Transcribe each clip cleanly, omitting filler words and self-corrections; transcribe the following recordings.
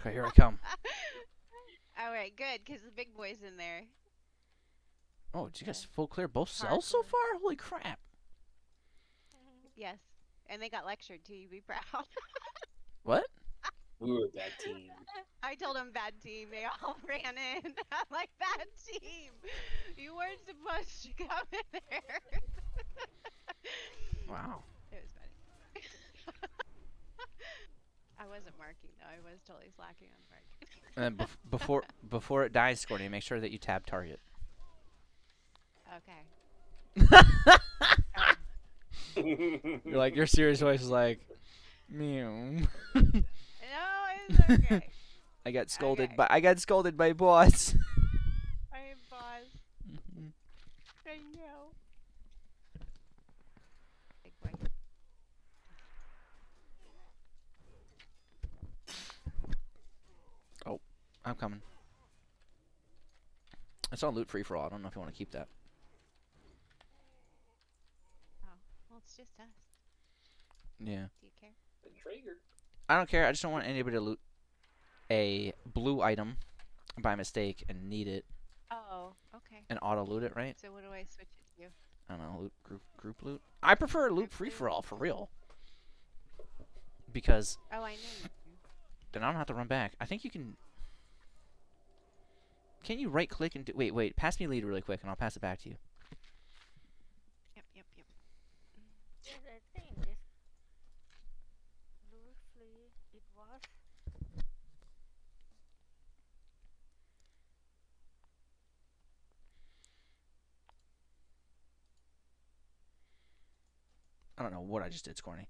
Okay, here I come. All right, good, because the big boy's in there. Oh, did you guys full clear both cells so far? Holy crap. Yes, and they got lectured too. You be proud. What? We were a bad team. I told them bad team. They all ran in. I'm like, bad team. You weren't supposed to come in there. Wow. It was funny. I wasn't marking though. I was totally slacking on marking. And then before it dies, Scorny, make sure that you tab target. Okay. You're like, your serious voice is like, meow. No, it's okay. I got scolded Okay. by boss. I am boss. I know. Big boy. Oh, I'm coming. It's all loot free for all. I don't know if you want to keep that. Oh, well, it's just us. Yeah. Do you care? The trigger. I don't care. I just don't want anybody to loot a blue item by mistake and need it Oh, okay. and auto loot it, right? So what do I switch it to? I don't know, loot group loot. I prefer loot Group free loot? for all for real. Because Oh, I know. then I don't have to run back. I think you can. Can you right click and do? Wait. Pass me lead really quick, and I'll pass it back to you. Yep. Yes, I think this loosely it was. I don't know what I just did, Scorny.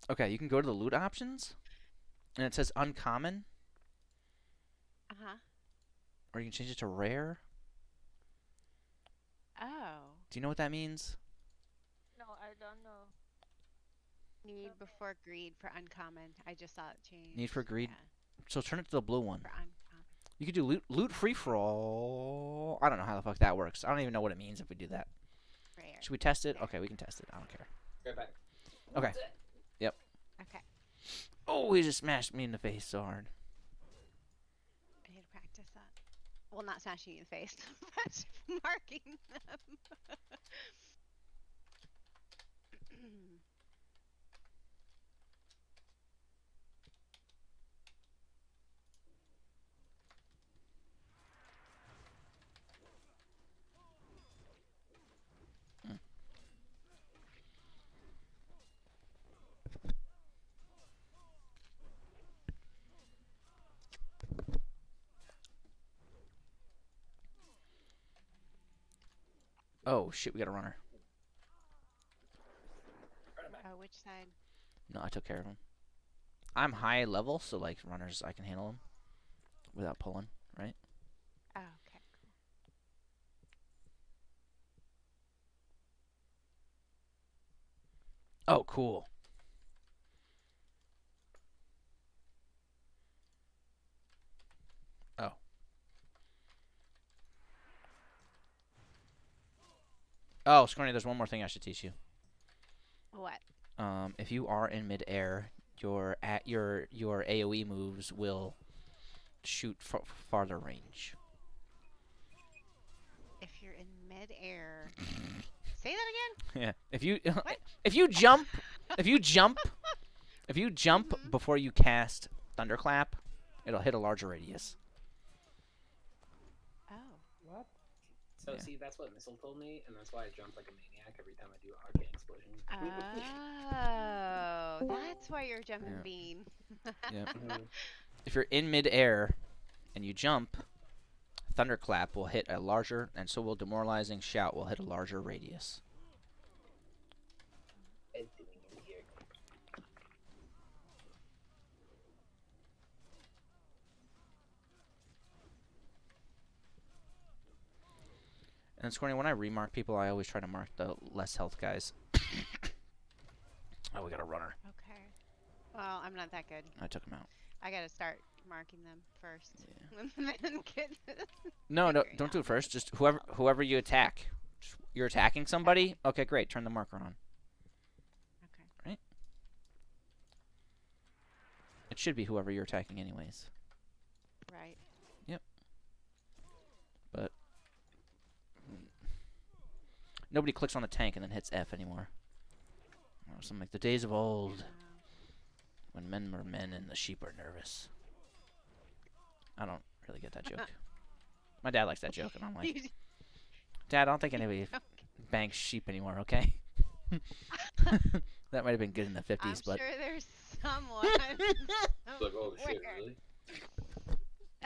Okay, you can go to the loot options, and it says uncommon, Uh-huh. or you can change it to rare. Oh. Do you know what that means? No, I don't know. Need before greed for uncommon. I just saw it change. Need for greed. Yeah, So turn it to the blue one. for uncommon. You could do loot free for all. I don't know how the fuck that works. I don't even know what it means if we do that. Rare. Should we test it? Okay, we can test it. I don't care. Right back. Okay. Yep. Okay. Oh, he just smashed me in the face so hard. I need to practice that. Well, not smashing you in the face, but marking them. Oh shit, we got a runner. Oh, which side? No, I took care of him. I'm high level, so like runners, I can handle them without pulling, right? Oh, okay. Oh, cool. Oh. Oh, Scorny, there's one more thing I should teach you. What? If you are in midair, your AOE moves will shoot farther range. If you're in midair. Say that again? Yeah. If you What? if you jump before you cast Thunderclap, it'll hit a larger radius. Oh. What? So Yeah. see, that's what Missile told me, and that's why I jump like a maniac every time I do Arcane Explosion. Oh, that's why you're jumping Yeah. bean. Yep. Mhm. If you're in midair and you jump, Thunderclap will hit a larger, and so will Demoralizing Shout will hit a larger radius. It's doing in here. And Scorny, when I remark people, I always try to mark the less health guys. Oh, we got a runner. Okay. Well, I'm not that good. I took him out. I gotta start marking them first. Yeah. And then get No, figuring don't do out it first. Just whoever you attack. You're attacking somebody? Okay, great. Turn the marker on. Okay. Right? should be whoever you're attacking anyways. Right. But nobody clicks on the tank and then hits F anymore. Something like the days of old, when men were men and the sheep were nervous. I don't really get that joke. My dad likes that joke, and I'm like, Dad, I don't think anybody bangs sheep anymore, okay? That might have been good in the 50s, I'm but... sure there's someone. Like, oh shit, somewhere. really?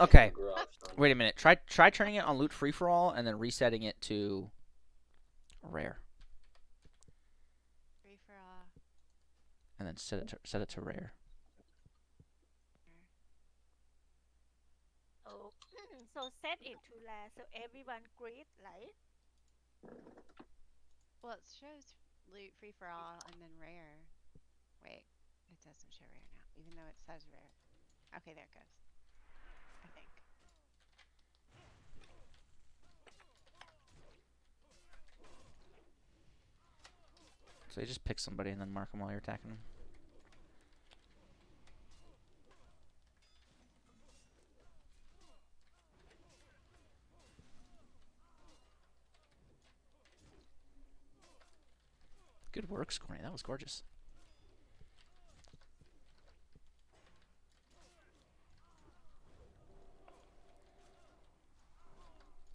Okay, Garage, son. wait a minute. Try turning it on loot free-for-all and then resetting it to rare. Free for all. And then set it to rare. Oh, so set it to rare so everyone great, right? Well, it shows loot free for all and then rare. Wait, it doesn't show rare now, even though it says rare. Okay, there it goes. I think. So you just pick somebody and then mark them while you're attacking them. Good work, Scorny. That was gorgeous.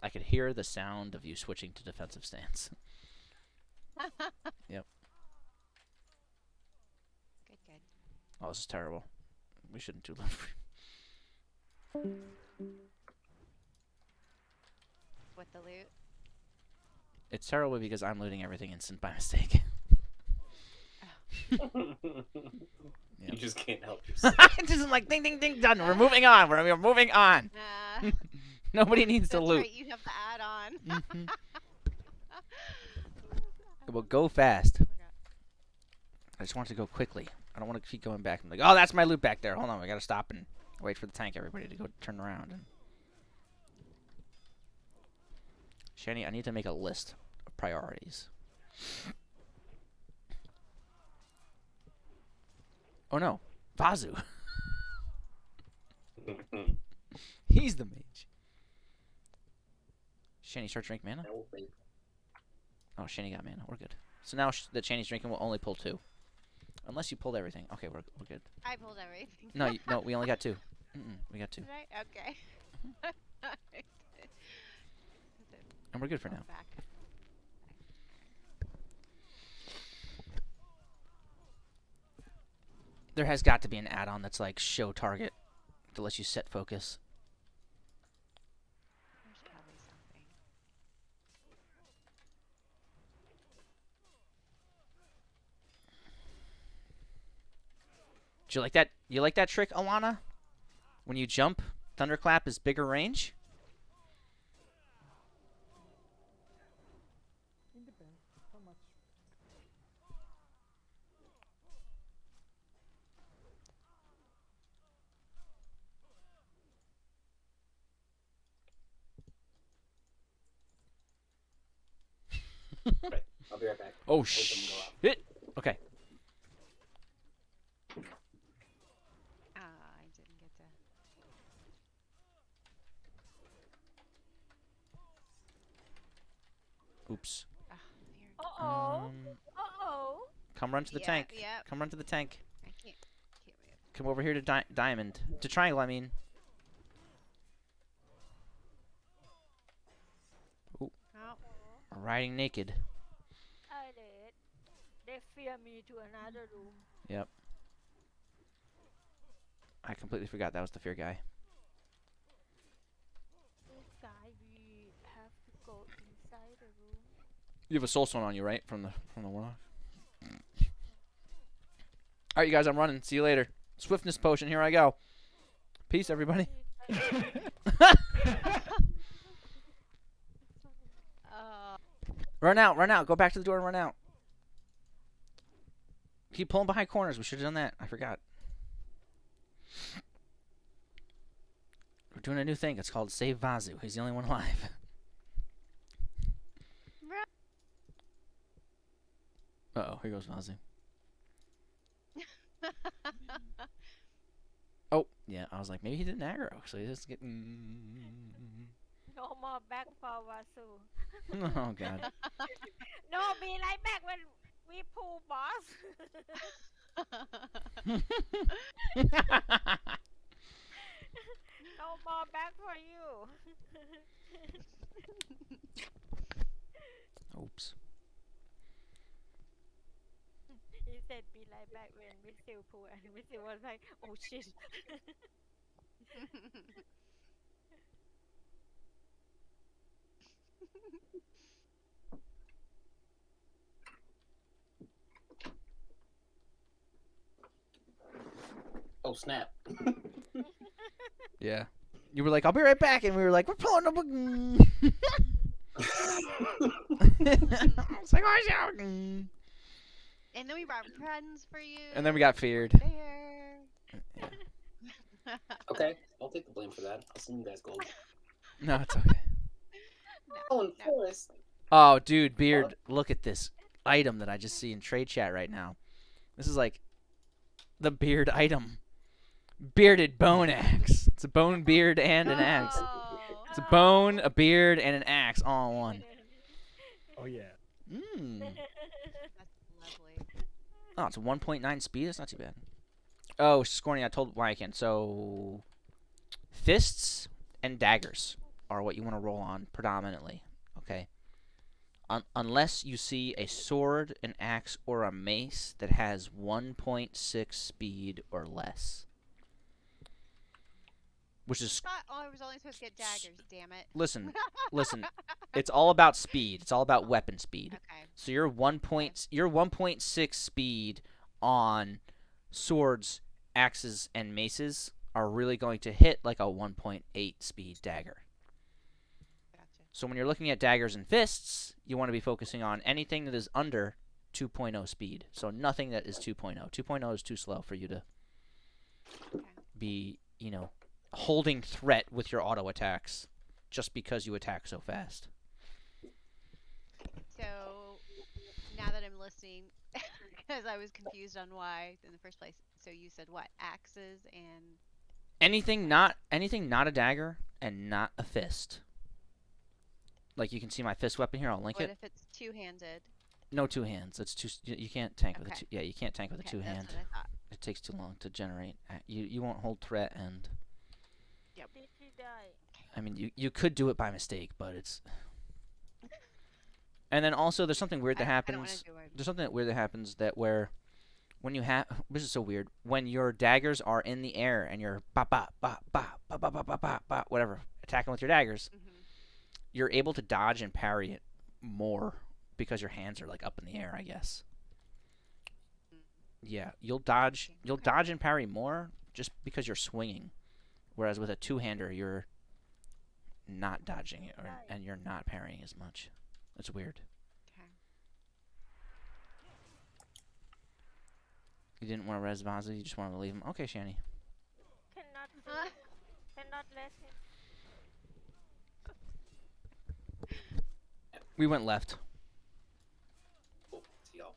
I could hear the sound of you switching to defensive stance. Yep. Good, good. Oh, this is terrible. We shouldn't do loot free. With the loot. It's terrible because I'm looting everything instant by mistake. You just can't help yourself. Just like ding ding ding done. We're moving on. We're moving on. Nobody needs to That's loot. right, you have the add-on. Well, go fast. I just want it to go quickly. I don't want to keep going back. I'm like, oh, that's my loot back there. Hold on, we gotta stop and wait for the tank. Everybody to go turn around. And Shani, I need to make a list of priorities. Oh no, Vazu. He's the mage. Shani, start drink mana. Oh, Shani got mana. We're good. So now that Shani's drinking, we'll only pull 2. Unless you pulled everything. Okay, we're good. I pulled everything. No, no, we only got 2. We got 2. Did I? Okay. And we're good for now. Back. There has got to be an add-on that's like show target that lets you set focus. There's probably something. Do you like that? You like that trick, Alana? When you jump, Thunderclap is bigger range? It depends. How much? Right, I'll be right back. Oh, Open the door. shit. Okay. I didn't get to. Oops. Here. Uh-oh. Uh-oh. Come run to the Yeah, tank. yeah. Come run to the tank. I can't move. Come over here to diamond. To triangle, I mean. Oh, Riding naked. I did. They fear me to another room. Yep. I completely forgot that was the fear guy. This guy, we have to go inside the room. You have a soul stone on you, right? From the warlock. All right, you guys, I'm running. See you later. Swiftness potion. Here I go. Peace, everybody. Run out, run out. Go back to the door and run out. Keep pulling behind corners. We should have done that. I forgot. We're doing a new thing. It's called Save Vazu. He's the only one alive. Uh-oh, here goes Vazu. was like, maybe he didn't aggro, so he's just getting. No more back for Vasu. Oh God. No, be like back when we pull boss. No more back for you. Oops. He said be like back when we still pull, and we still was like, oh shit. Oh snap! Yeah. You were like, I'll be right back, and we were like, we're pulling up. It's like, oh, yeah. And then we brought friends for you. And then we got feared. There. Yeah. Okay, I'll take the blame for that. I'll send you guys gold. No, it's okay. Oh, and no. Forrest. Oh, dude, Beard, look at this item that I just see in trade chat right now. This is like the Beard item. Bearded bone axe. It's a bone, beard, and an axe. Oh. It's a bone, a beard, and an axe all in one. Oh yeah. Mmm. That's lovely. Oh, it's a 1.9 speed. That's not too bad. Oh, Scorny, I told why I can. So, fists and daggers are what you want to roll on predominantly. Okay. Unless you see a sword, an axe, or a mace that has 1.6 speed or less. Which is, I was only supposed to get daggers, damn it. listen, it's all about speed. It's all about weapon speed. Okay. So your 1.6 speed on swords, axes, and maces are really going to hit like a 1.8 speed dagger. Gotcha. So when you're looking at daggers and fists, you want to be focusing on anything that is under 2.0 speed. So nothing that is 2.0. 2.0 is too slow for you to be, holding threat with your auto attacks just because you attack so fast. So now that I'm listening, because I was confused on why in the first place. So you said what? Axes and Anything not a dagger and not a fist. Like you can see my fist weapon here. I'll link what it. if it's two-handed? No two hands. It's too. You can't tank with a Okay. two. Yeah, you can't tank with a Okay, two that's hand. what I thought. It takes too long to generate. You won't hold threat, and Did he die? I mean you could do it by mistake, but it's. And then also there's something weird that I don't wanna happens. do it. There's something weird that happens that where when you have this is so weird when your daggers are in the air and you're ba ba ba ba ba ba ba ba ba ba whatever attacking with your daggers, you're able to dodge and parry it more because your hands are like up in the air, I guess. Yeah, you'll dodge and parry more just because you're swinging, whereas with a two-hander you're not dodging it and you're not parrying as much. It's weird. Okay. You didn't want to res Vazu, you just wanted to leave him. Okay, Shani. Cannot let him. We went left. Oh, see y'all.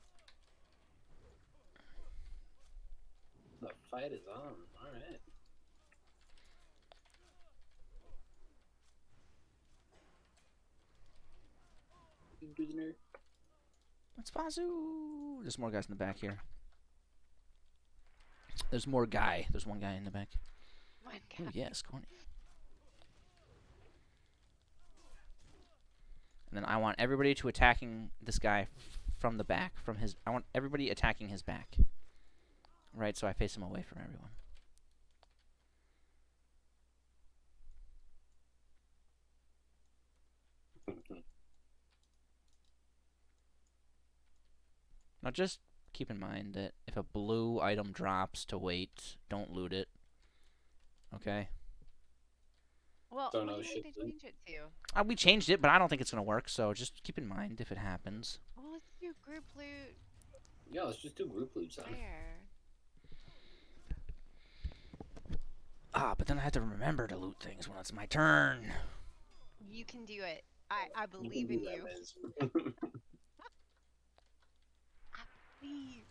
The fight is on. All right. You prisoner. That's Vazu. There's more guys in the back here. There's more guy. There's one guy in the back. One Oh guy. yes, corny. And then I want everybody to attacking this guy from the back, from his. I want everybody attacking his back. Right, so I face him away from everyone. Now just keep in mind that if a blue item drops to wait, don't loot it. Okay? Well, Don't what know do you think shit, they then. change it to? We changed it, but I don't think it's going to work, so just keep in mind if it happens. Well, let's do group loot Yeah, let's just do group loops then. there. But then I have to remember to loot things when it's my turn. You can do it. I You can believe do in that, you. Liz. Believe.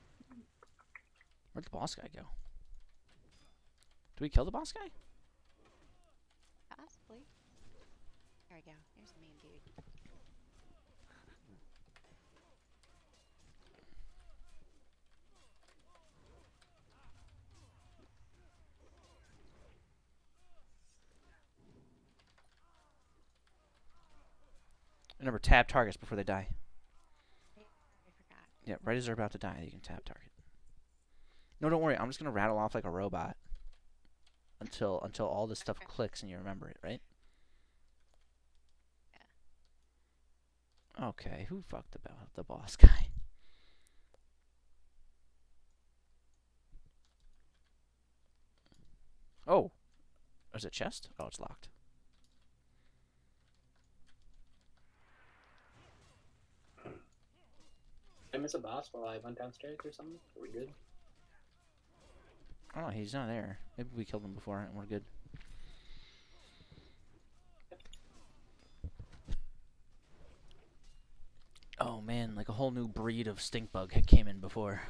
Where'd the boss guy go? we kill the boss guy? Possibly. There we go. Here's the main dude. Remember, tab targets before they die. I forgot. Yeah, right as they're about to die, you can tab target. No, don't worry. I'm just gonna rattle off like a robot until all this stuff Okay. clicks and you remember it, right? Yeah. Okay, who fucked about the boss guy? Oh, is it chest? Oh, it's locked. Did I miss a boss while I went downstairs or something? Are we good? Oh, he's not there. Maybe we killed him before and we're good. Oh man, like a whole new breed of stink bug had came in before.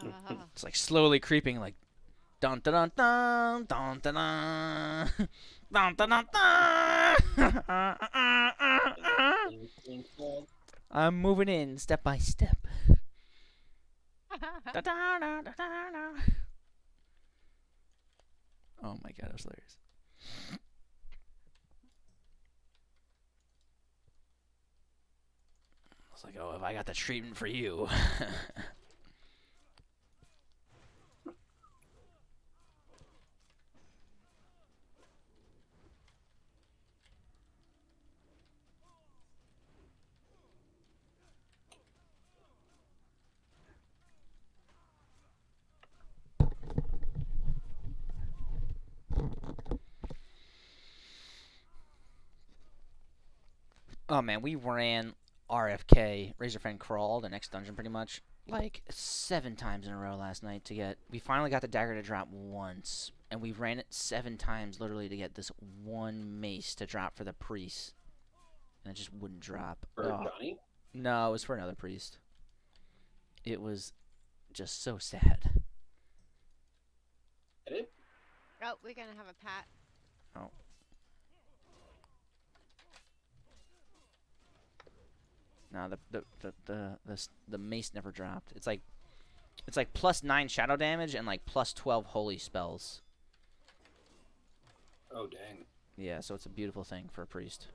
Oh. It's like slowly creeping, like dun dun dun dun dun dun dun dun dun dun. I'm moving in step by step. Da, da, da, da, da, da. Oh my god, it was hilarious. I was like, oh, if I got the treatment for you. Oh man, we ran RFK, Razor Fan Crawl, the next dungeon pretty much, like 7 times in a row last night to get. We finally got the dagger to drop once, and we ran it 7 times literally to get this one mace to drop for the priest, and it just wouldn't drop. For Johnny? No, it was for another priest. It was just so sad. Did it? Oh, we're gonna have a pat. Oh. No, the mace never dropped. It's like plus 9 shadow damage and like plus 12 holy spells. Oh, dang. Yeah, so it's a beautiful thing for a priest.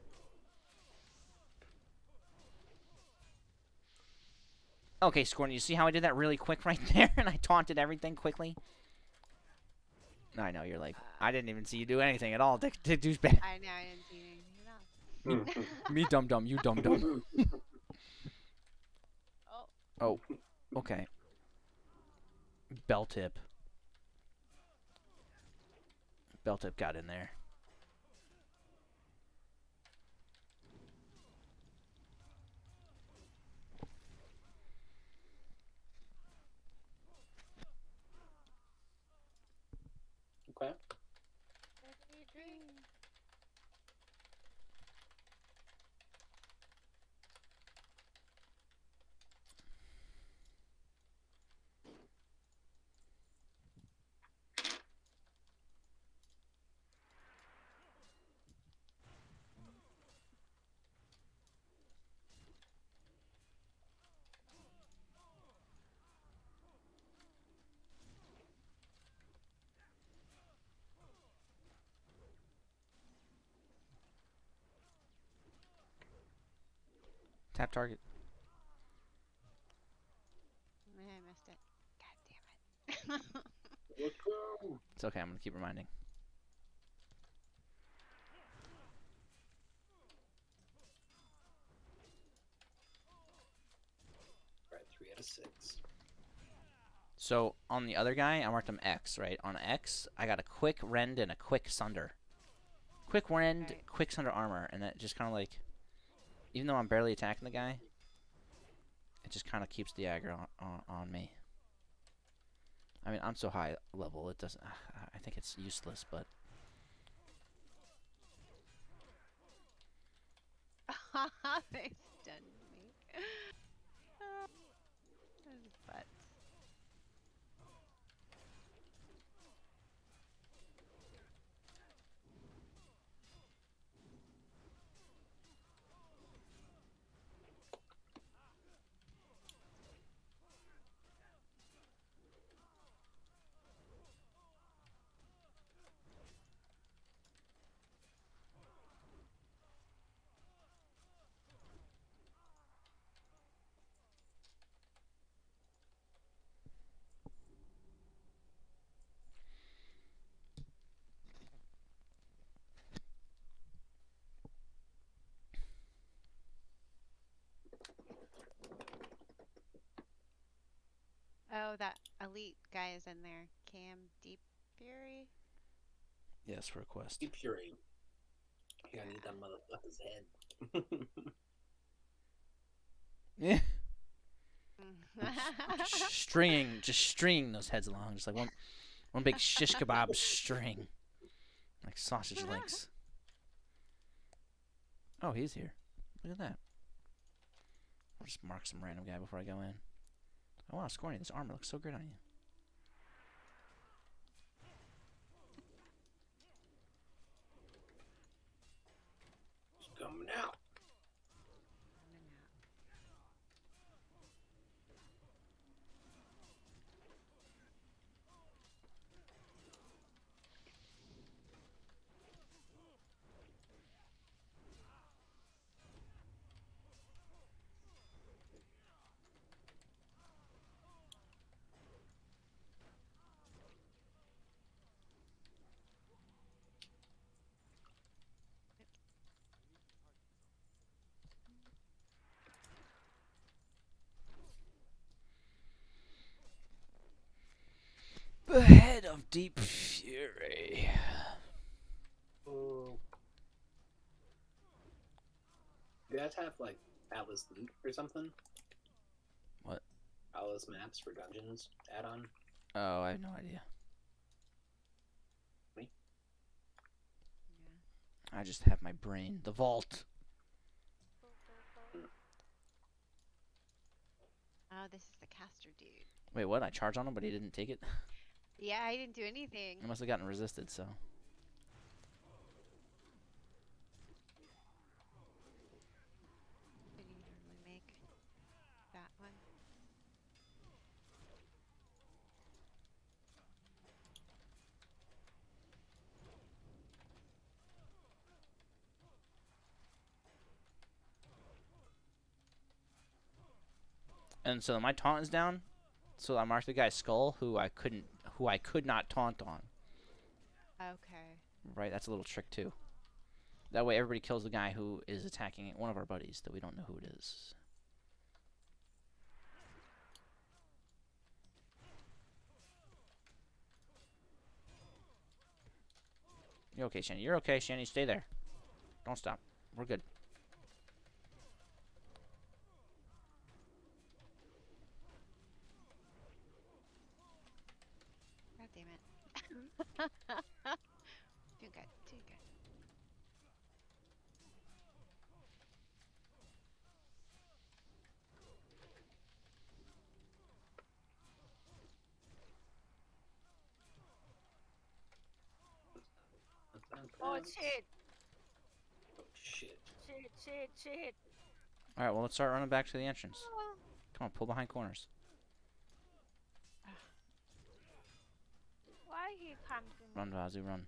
Okay, Scorn, you see how I did that really quick right there, and I taunted everything quickly? I know, you're like, I didn't even see you do anything at all. Dick douchebag. I know I didn't see anything at all. Me dum dum, you dum dum. Oh. Oh, okay. Bell tip. Bell tip got in there. Okay. Let me drink. Tap target. I missed it. God damn it. Let's go. It's okay, I'm gonna keep reminding. Alright, 3 out of 6. So, on the other guy, I marked him X, right? On X, I got a quick rend and a quick sunder. Quick rend, Right. quick sunder armor, and that just kind of like, even though I'm barely attacking the guy, it just kind of keeps the aggro on me. I mean, I'm so high level, it doesn't, I think it's useless, but. They stunned me. Those butts. is in there. Cam Deep Fury. Yes, for a quest. Deep Fury. You gotta need that motherfucker's head. Yeah. Just stringing those heads along, just like one big shish kebab string, like sausage links. Oh, he's here. Look at that. I'll just mark some random guy before I go in. Oh wow, Scorny, this armor looks so good on you. It's coming out. The head of Deep Fury. Oh. Do you guys have like Atlas loot or something? What? Atlas maps for dungeons add-on? Oh, I have no idea. Me? Yeah. I just have my brain. The vault. Oh, this is the caster dude. Wait, what? I charged on him, but he didn't take it? Yeah, I didn't do anything. I must have gotten resisted, so. Did you normally make that one? And so my taunt is down. So I marked the guy's skull who I could not taunt on. Okay. Right? That's a little trick too. That way everybody kills the guy who is attacking one of our buddies that we don't know who it is. You're okay, Shanny. You're okay, Shanny. Stay there. Don't stop. We're good. God damn it. Doing good. Doing good. Oh shit! Oh shit. Shit! Alright, well, let's start running back to the entrance. Come on, pull behind corners. Why he come to me? Run, Vazu, run.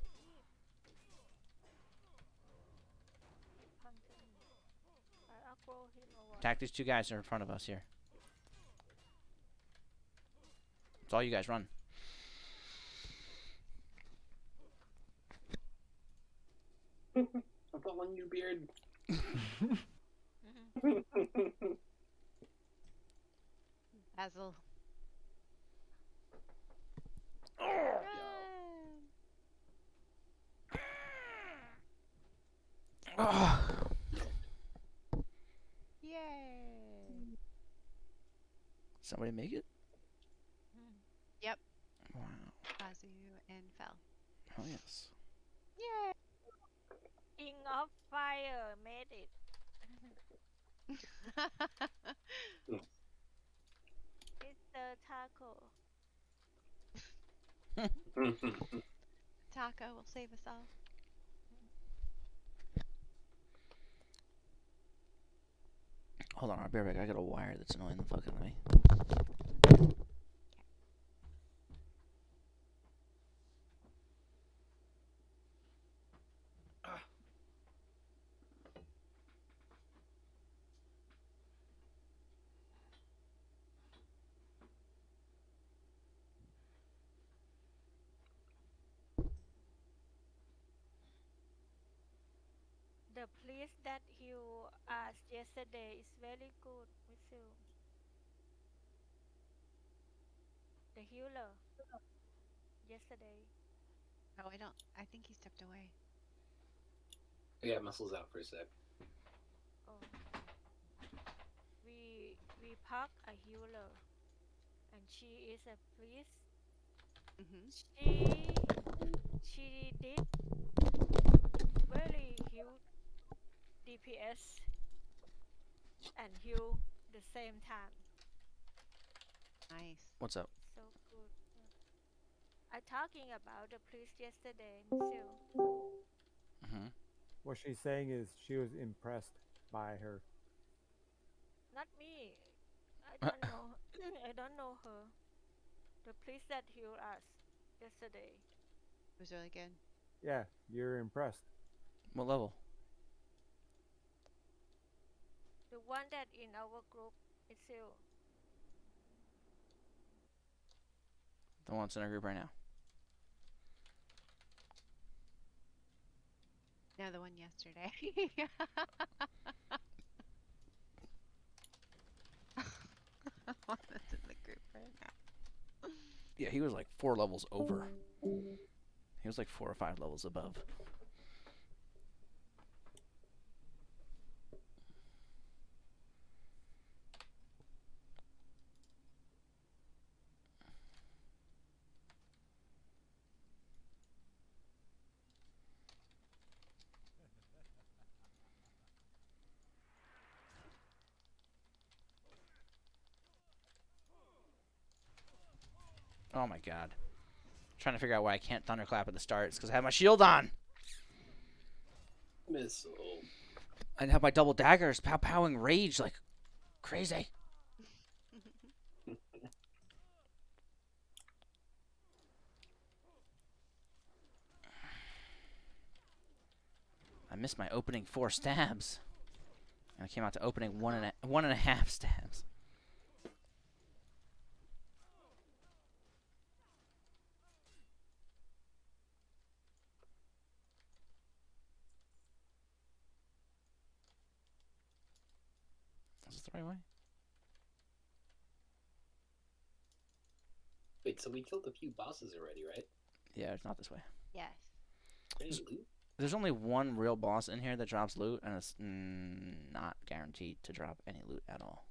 Come to me. I aggro him or what? Attack these two guys that are in front of us here. It's all you guys. Run. I'm following you, Beard. Basil. Oh. Yay! Somebody make it? Yep. Wow. Bazu and fell. Oh, yes. Yay! King of Fire made it. Mr. Taco. Taco will save us all. Hold on, I'll be right back. I got a wire that's annoying the fuck out of me. The priest that you asked yesterday is very good with you. The healer. yesterday. Oh, I don't. I think he stepped away. Yeah, muscles out for a sec. Oh, we park a healer, and she is a priest. She did very huge DPS and heal the same time. Nice. What's up? So good. Yeah. I talking about the priest yesterday, Michelle. Mm-hmm. What she's saying is she was impressed by her. Not me. I don't know. I don't know her. The priest that healed us yesterday. It was really good. Yeah, you're impressed. What level? The one that in our group is still. The one that's in our group right now. No, the one yesterday. One that's in the group right now. Yeah, he was like 4 levels over. He was like 4 or 5 levels above. Oh my god. Trying to figure out why I can't thunderclap at the start. It's because I have my shield on. Missile. I have my double daggers pow-powing rage like crazy. I missed my opening 4 stabs. And I came out to opening one and a half stabs. Is this the right way? Wait, so we killed a few bosses already, right? Yeah, it's not this way. Yes. Any loot? There's only one real boss in here that drops loot, and it's not guaranteed to drop any loot at all.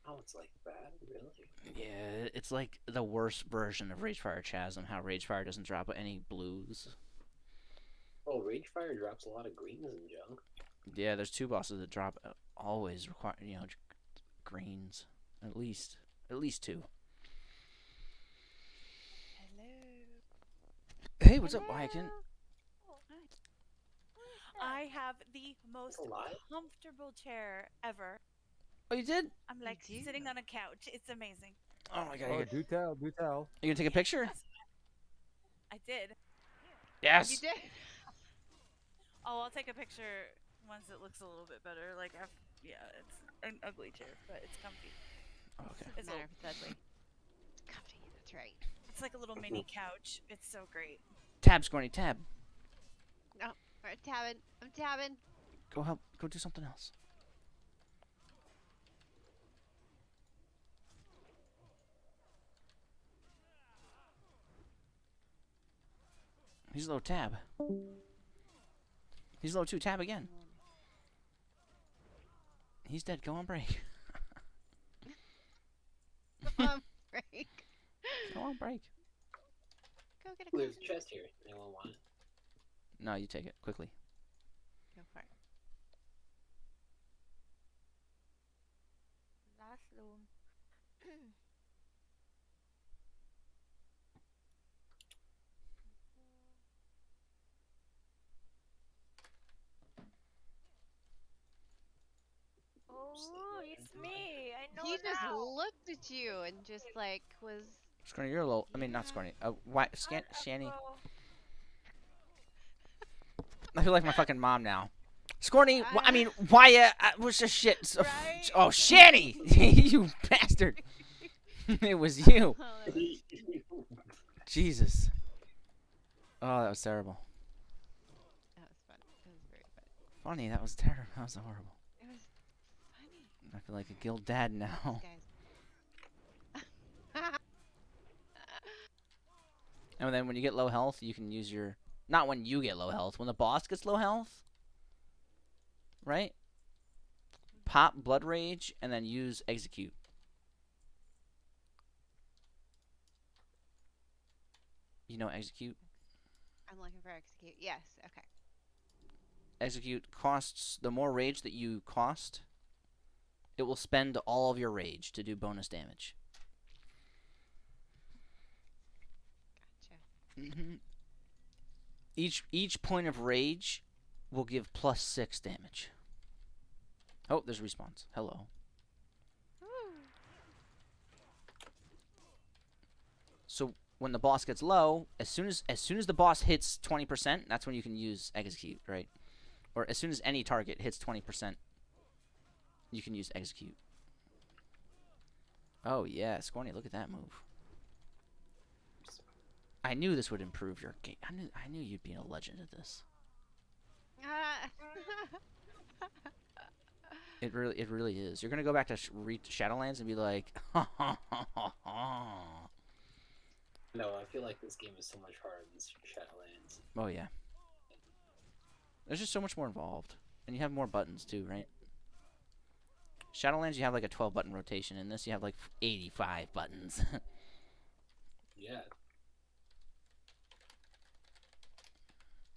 Oh, it's like that? Really? Yeah, it's like the worst version of Ragefire Chasm, how Ragefire doesn't drop any blues. Oh, Ragefire drops a lot of greens and junk. Yeah, there's 2 bosses that drop always require, greens. At least 2. Hello. Hey, what's up, Wyken? Oh, Hi. who is that? I have the most alive? comfortable chair ever. Oh, you did? I'm like do? sitting on a couch. It's amazing. Oh my god, Oh, you do tell, do tell. gonna take a picture? I did. Yes! You did? Oh, I'll take a picture once it looks a little bit better. Like, yeah, it's an ugly chair, but it's comfy. Okay. Doesn't It's, matter if it's ugly. It's comfy. That's right. it's like a little mini couch. It's so great. Tab, Scorny, tab. No, I'm tabbing. I'm tabbing. Go help, go do something else. He's low, tab. He's low 2, tab again. He's dead, go on break. Break. Go on break. Go get a There's coffee. a chest here. Anyone want it? No, you take it, quickly. Go for it. Last room. Oh, it's me. I know He just now. looked at you and just like was. Scorny, you're low. I mean, not Scorny. Why, Shanny. I feel like my fucking mom now. Scorny, I mean, Wyatt was just shit. Right? Oh, Shanny! You bastard! It was you. Oh, that was, Jesus. Oh, that was terrible. that was fun. That was very fun. Funny, that was terrible. That was horrible. It was funny. I feel like a guild dad now. Guys. And then when you get low health, you can use your... Not when you get low health. When the boss gets low health, right? Pop Blood Rage and then use Execute. You know Execute? I'm looking for execute. Yes. Okay. Execute costs... The more rage that you cost, it will spend all of your rage to do bonus damage. Gotcha. Each point of rage will give +6 damage. Oh, there's respawns. Hello. Woo. So when the boss gets low, as soon as the boss hits 20%, that's when you can use Execute, right? Or as soon as any target hits 20%, you can use Execute. Oh yeah, Scorny, look at that move. I knew this would improve your game. I knew you'd be a legend at this. Ah. It really is. You're gonna go back to Shadowlands and be like, ha ha ha ha ha. No, I feel like this game is so much harder than Shadowlands. Oh yeah. There's just so much more involved, and you have more buttons too, right? Shadowlands, you have like a 12-button rotation. In this, you have like 85 buttons. Yeah.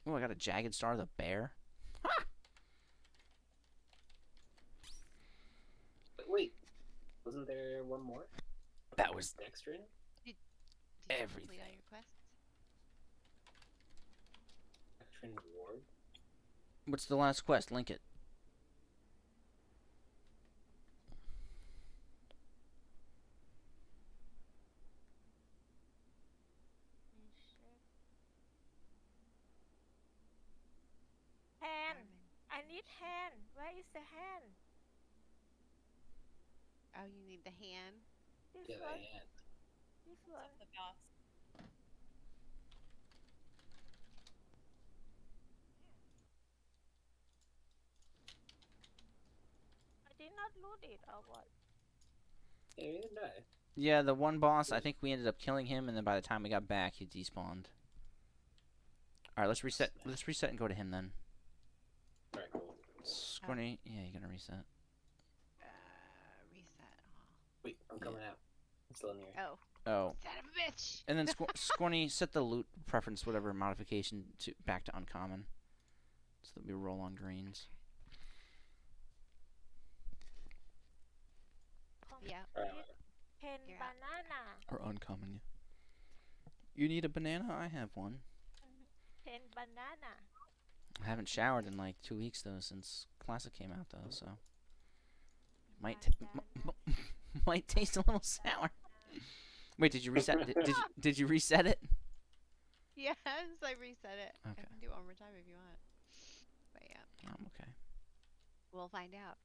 Oh, I got a Jagged Star, the bear. But wait, wasn't there one more? That was Dextrin? Did you everything. complete all your quests? Dextrin Ward? What's the last quest? Link it. Hand. Carmen. I need hand. Where is the hand? Oh, you need the hand. This Yeah, one. the hand. This one. The boss. I did not loot it or what? Yeah, you didn't die. Yeah, the one boss, I think we ended up killing him, and then by the time we got back, he despawned. Alright, let's reset. Let's reset and go to him then. Alright, cool. Scorny, yeah, you're gonna reset. Reset. Wait, I'm coming out. I'm still in here. Oh. Oh. Son of a bitch. And then Scorny, set the loot preference, whatever modification, to back to uncommon, so that we roll on greens. Yeah. Alright, Ten You're out. banana. Or uncommon. You need a banana? I have one. 10 banana. I haven't showered in like 2 weeks though, since Classic came out though, so might might taste a little sour. Wait, did you reset? Did you reset it? Yes, I reset it. I Okay. can do it one more time if you want. But yeah, I'm okay. we'll find out.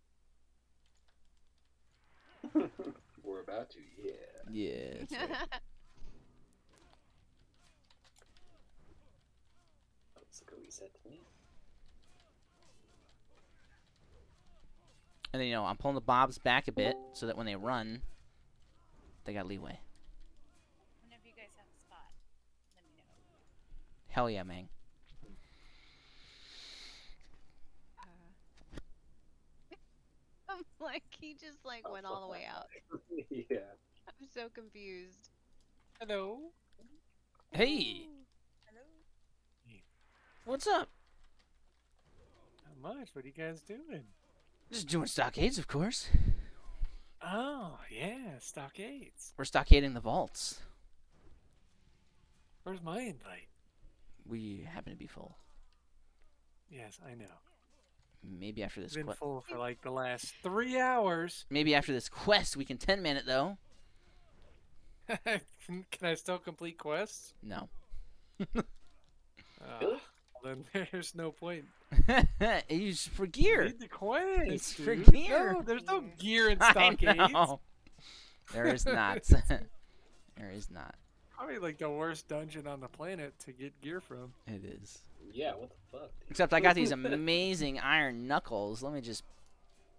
We're about to, yeah. Yeah. It's right. Looks like a reset to me. And then I'm pulling the bobs back a bit so that when they run, they got leeway. Whenever you guys have a spot, let me know. Hell yeah, man. I'm like, he just like went all the way out. Yeah. I'm so confused. Hello. Hey, Hello? what's up? Not much. What are you guys doing? Just doing stockades, of course. Oh, yeah, stockades. We're stockading the vaults. Where's my invite? We happen to be full. Yes, I know. Maybe after this It's been quest. full for like the last 3 hours. Maybe after this quest, we can 10-man it though. Can I still complete quests? No. Really? Then there's no point. Use for gear. Need the quest, It's for dude. gear. No, there's no gear in I stockades. know. There is not. There is not. Probably like the worst dungeon on the planet to get gear from. It is. Yeah, what the fuck? Dude? Except I got these amazing iron knuckles. Let me just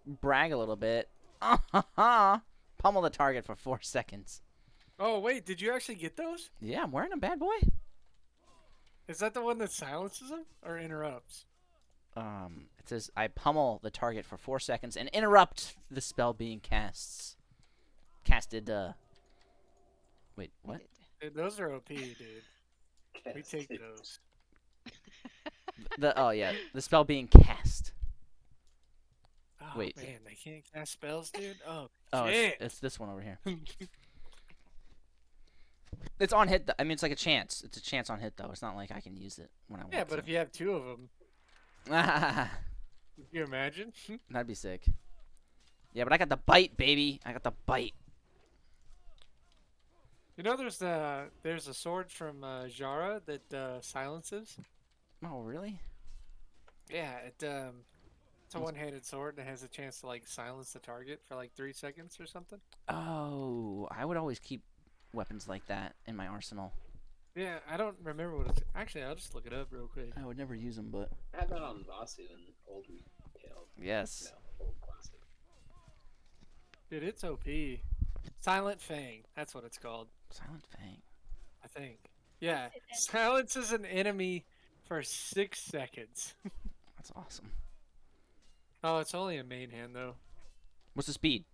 brag a little bit. Pummel the target for 4 seconds. Oh wait, did you actually get those? Yeah, I'm wearing them, bad boy. Is that the one that silences them or interrupts? It says I pummel the target for 4 seconds and interrupt the spell being casted. Wait, what? Dude, those are OP, dude. We Cast take it. those. Oh yeah, the spell being cast. Oh, Wait. man, they can't cast spells, dude? Oh, Oh, shit. it's this one over here. It's on hit. I mean, it's like a chance. It's a chance on hit though. It's not like I can use it when I want. Yeah, but if you have 2 of them, That'd can you imagine? be sick. Yeah, but I got the bite, baby. I got the bite. You know, there's a sword from Jara that silences. Oh, really? Yeah, it's a one-handed sword and it has a chance to like silence the target for like 3 seconds or something. Oh, I would always keep weapons like that in my arsenal. Yeah, I don't remember what it's. Actually, I'll just look it up real quick. I would never use them, but I had that on Vasu in old retail. yes. No, old classic. Dude, it's OP. Silent Fang. That's what it's called. Silent Fang. I think. Yeah, silences an enemy for 6 seconds. That's awesome. Oh, it's only a main hand though. What's the speed?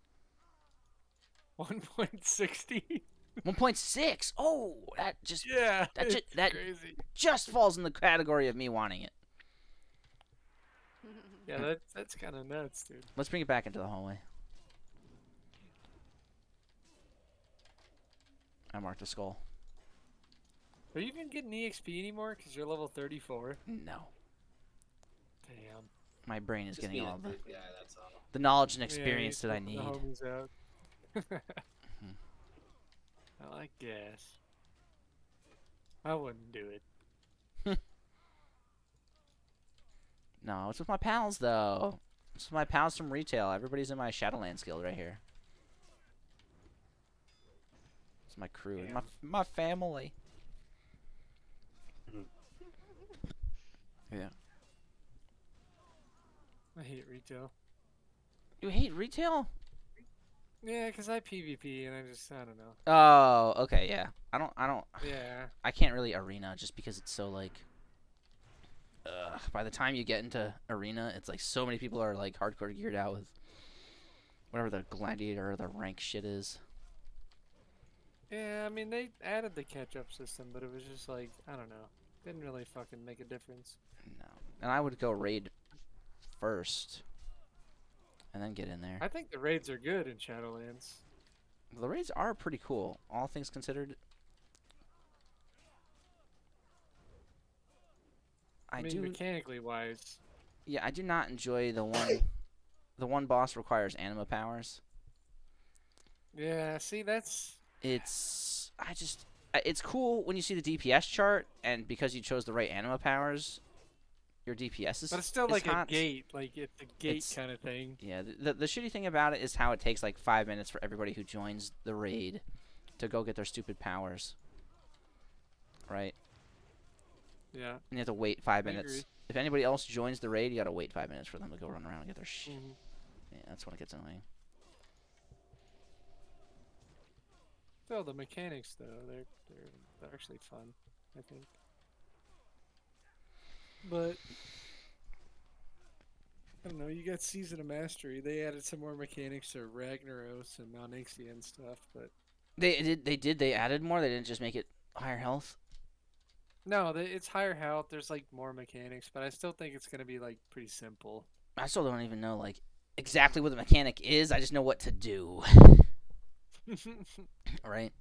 1.60. 1.6. Oh, that just Yeah, That's it's that crazy. just falls in the category of me wanting it. Yeah, that's kind of nuts, dude. Let's bring it back into the hallway. I marked a skull. Are you even getting EXP anymore? Because you're level 34. No. Damn. My brain is Just getting being all a the, good guy, that's all. the knowledge and Yeah, experience you're that I helping need. the homies out. I guess. I wouldn't do it. No, it's with my pals, though. It's with my pals from retail. Everybody's in my Shadowlands guild right here. It's my crew. Damn. My family. Yeah. I hate retail. You hate retail? Yeah, because I PvP and I don't know. Oh, okay, yeah. I don't. Yeah. I can't really arena just because it's so like. By the time you get into arena, it's like so many people are like hardcore geared out with whatever the gladiator or the rank shit is. Yeah, I mean, they added the catch-up system, but it was just like, I don't know. Didn't really fucking make a difference. No, and I would go raid first, and then get in there. I think the raids are good in Shadowlands. The raids are pretty cool, all things considered. I mean, do. mechanically wise. Yeah, I do not enjoy the one. The one boss requires anima powers. Yeah, see, that's... It's cool when you see the DPS chart, and because you chose the right anima powers, your DPS is. But it's still is like hot. a gate. Like, it's a gate It's- kind of thing. Yeah, the shitty thing about it is how it takes like 5 minutes for everybody who joins the raid to go get their stupid powers. Right? Yeah. And you have to wait 5 I minutes. agree. If anybody else joins the raid, you gotta wait 5 minutes for them to go run around and get their shit. Mhm. Yeah, that's when it gets annoying. So the mechanics, though, they're actually fun, I think. But I don't know. You got Season of Mastery. They added some more mechanics to Ragnaros and Onyxia and stuff. But They added more. They didn't just make it higher health. no, it's higher health. There's like more mechanics, but I still think it's gonna be like pretty simple. I still don't even know like exactly what the mechanic is. I just know what to do. All right.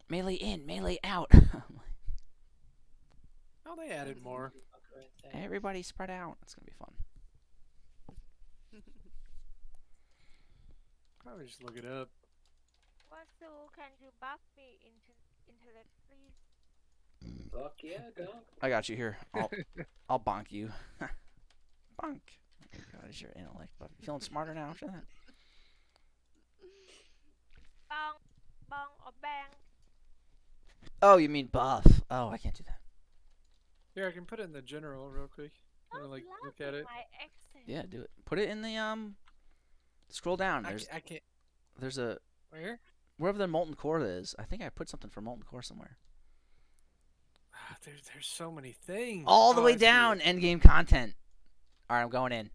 Melee in, melee out. Oh, they added more. Right there. Everybody spread out. It's gonna be fun. Probably just look it up. Wasu, can you buff me intellect, please? Fuck yeah, dog. I got you here. I'll bonk you. Bonk. God, is your intellect buff? You feeling smarter now after that? Bong, bong or bang? Oh, you mean buff? Oh, I can't do that. Here, I can put it in the general real quick. Stop Wanna like look laughing at it? my accent. Yeah, do it. Put it in the Scroll down. I can't. There's a Where? wherever the molten core is. I think I put something for molten core somewhere. There's so many things. All the Oh, way I see down, it. endgame content. All right, I'm going in.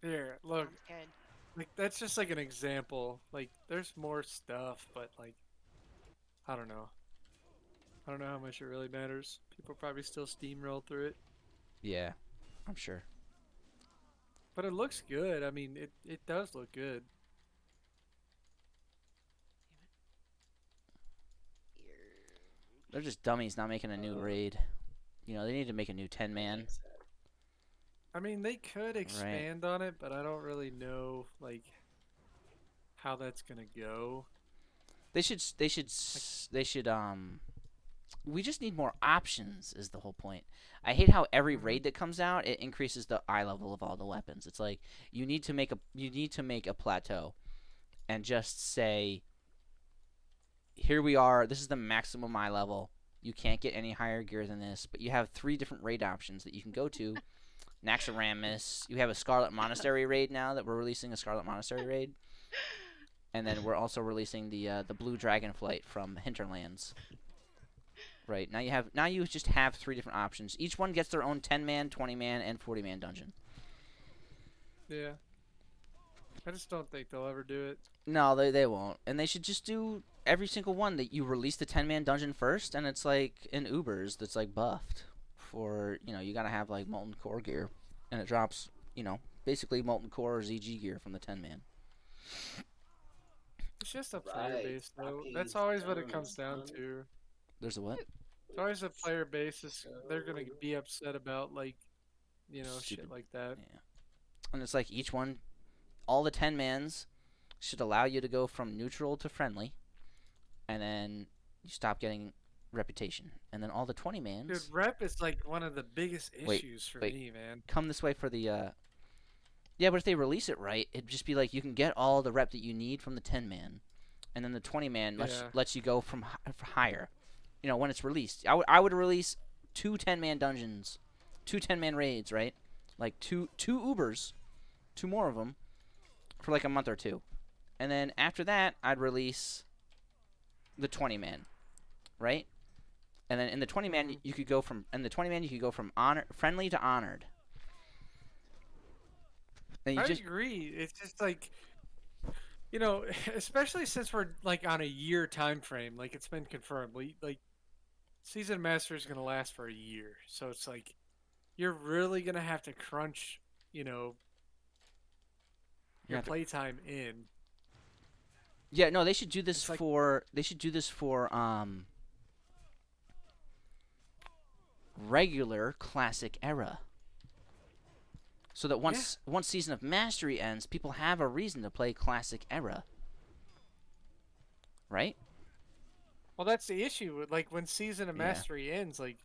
Here, look. Sounds good. Like that's just like an example. Like there's more stuff, but like I don't know. I don't know how much it really matters. People probably still steamroll through it, Yeah, I'm sure. but it looks good. I mean, it does look good. They're just dummies not making a new raid. You know, they need to make a new 10-man. I mean, they could Right. expand on it, but I don't really know like how that's gonna go. They should. We just need more options. Is the whole point. I hate how every raid that comes out it increases the eye level of all the weapons. It's like you need to make a plateau, and just say, here we are. This is the maximum eye level. You can't get any higher gear than this, but you have 3 different raid options that you can go to. Naxxramas. You have a Scarlet Monastery raid now that we're releasing a Scarlet Monastery raid. And then we're also releasing the Blue Dragonflight from Hinterlands. Right. Now you just have 3 different options. Each one gets their own 10-man, 20-man, and 40-man dungeon. Yeah. I just don't think they'll ever do it. No, they won't. And they should just do every single one that you release the 10-man dungeon first, and it's like in Ubers that's like buffed for, you got to have like Molten Core gear, and it drops, basically Molten Core or ZG gear from the 10-man. It's just a player Right, base, though. Rockies, That's always what it comes Jones, down Hunt. to. There's a what? It's always a player base. They're gonna be upset about like, shit Stupid. like that. Yeah. And it's like each one, all the 10-mans should allow you to go from neutral to friendly, and then you stop getting reputation. And then all the 20-mans Dude, rep is like one of the biggest Wait, issues for wait. me, man. come this way for the yeah, but if they release it right, it'd just be like you can get all the rep that you need from the 10-man, and then the 20-man Yeah. lets you go from higher. When it's released, I would release 2 10-man dungeons, 2 10-man raids, right? Like two Ubers, 2 more of them, for like a month or 2, and then after that I'd release the 20-man, right? And then in the 20-man you could go from friendly to honored. And I agree. It's just like, especially since we're like on a year time frame, like it's been confirmed. Like, Season Master is gonna last for a year, so it's like you're really gonna have to crunch, your have to- playtime in. Yeah, no, they should do this It's like- for regular classic era. So that once Season of Mastery ends, people have a reason to play classic era. Right? Well, that's the issue. Like when Season of Yeah. Mastery ends, like,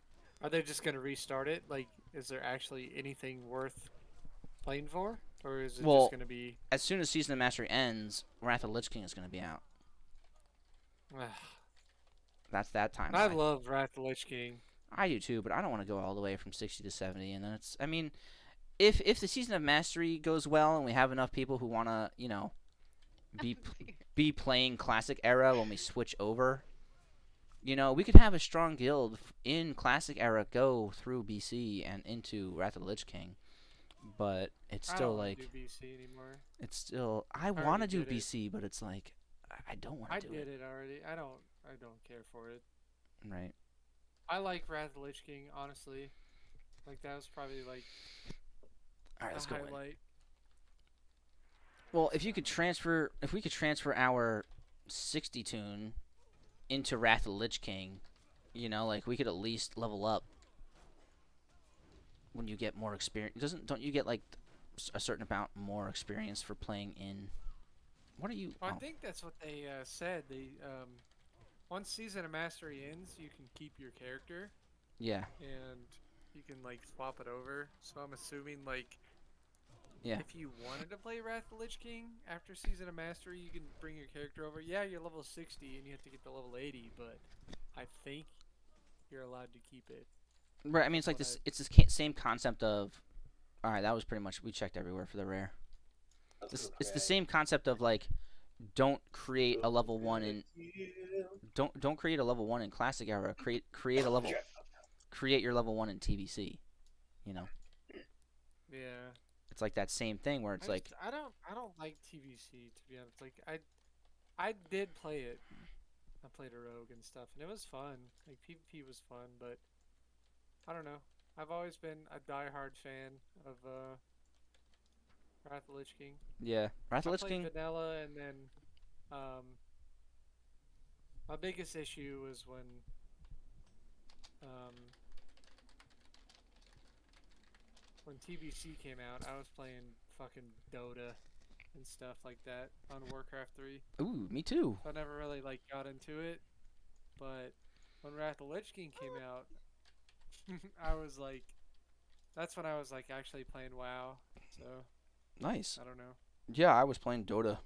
are they just gonna restart it? Like, is there actually anything worth playing for, or is it Well, just gonna be? As soon as Season of Mastery ends, Wrath of the Lich King is going to be out. That's that timeline. I love Wrath of the Lich King. I do too, but I don't want to go all the way from 60 to 70. And then if the Season of Mastery goes well and we have enough people who want to, be playing classic era when we switch over, we could have a strong guild in classic era go through BC and into Wrath of the Lich King. But it's I still don't wanna like do BC anymore. it's still I already want to do did it. BC, but it's like I don't want I to do did it. it already. I don't care for it. Right. I like Wrath of the Lich King, honestly. Like that was probably like All right, let's the go in. highlight. Well, if we could transfer our 60 tune into Wrath of the Lich King, like we could at least level up when you get more experience. Don't you get like a certain amount more experience for playing in? What are you? Well, I oh, think that's what they said. They once Season of Mastery ends, you can keep your character yeah, and you can like swap it over. So I'm assuming like yeah. if you wanted to play Wrath of the Lich King after Season of Mastery, you can bring your character over. Yeah, you're level 60 and you have to get to level 80, but I think you're allowed to keep it. Right. I mean, it's like what this. I- It's the same concept of. All right, that was pretty much. We checked everywhere for the rare. It's the same concept of like, don't create a level 1 in. Don't create a level 1 in classic era. Create a level create your level 1 in TBC. You know, Yeah. it's like that same thing where it's like, I don't like TVC to be honest. Like I did play it. I played a rogue and stuff, and it was fun. Like PvP was fun, but I don't know. I've always been a diehard fan of Wrath of the Lich King. yeah, Wrath I of Lich played King. vanilla, and then my biggest issue was um, when TBC came out. I was playing fucking Dota and stuff like that on Warcraft 3. Ooh, me too. So I never really like got into it. But when Wrath of the Lich King came out, I was like, that's when I was like actually playing WoW. So Nice. I don't know. Yeah, I was playing Dota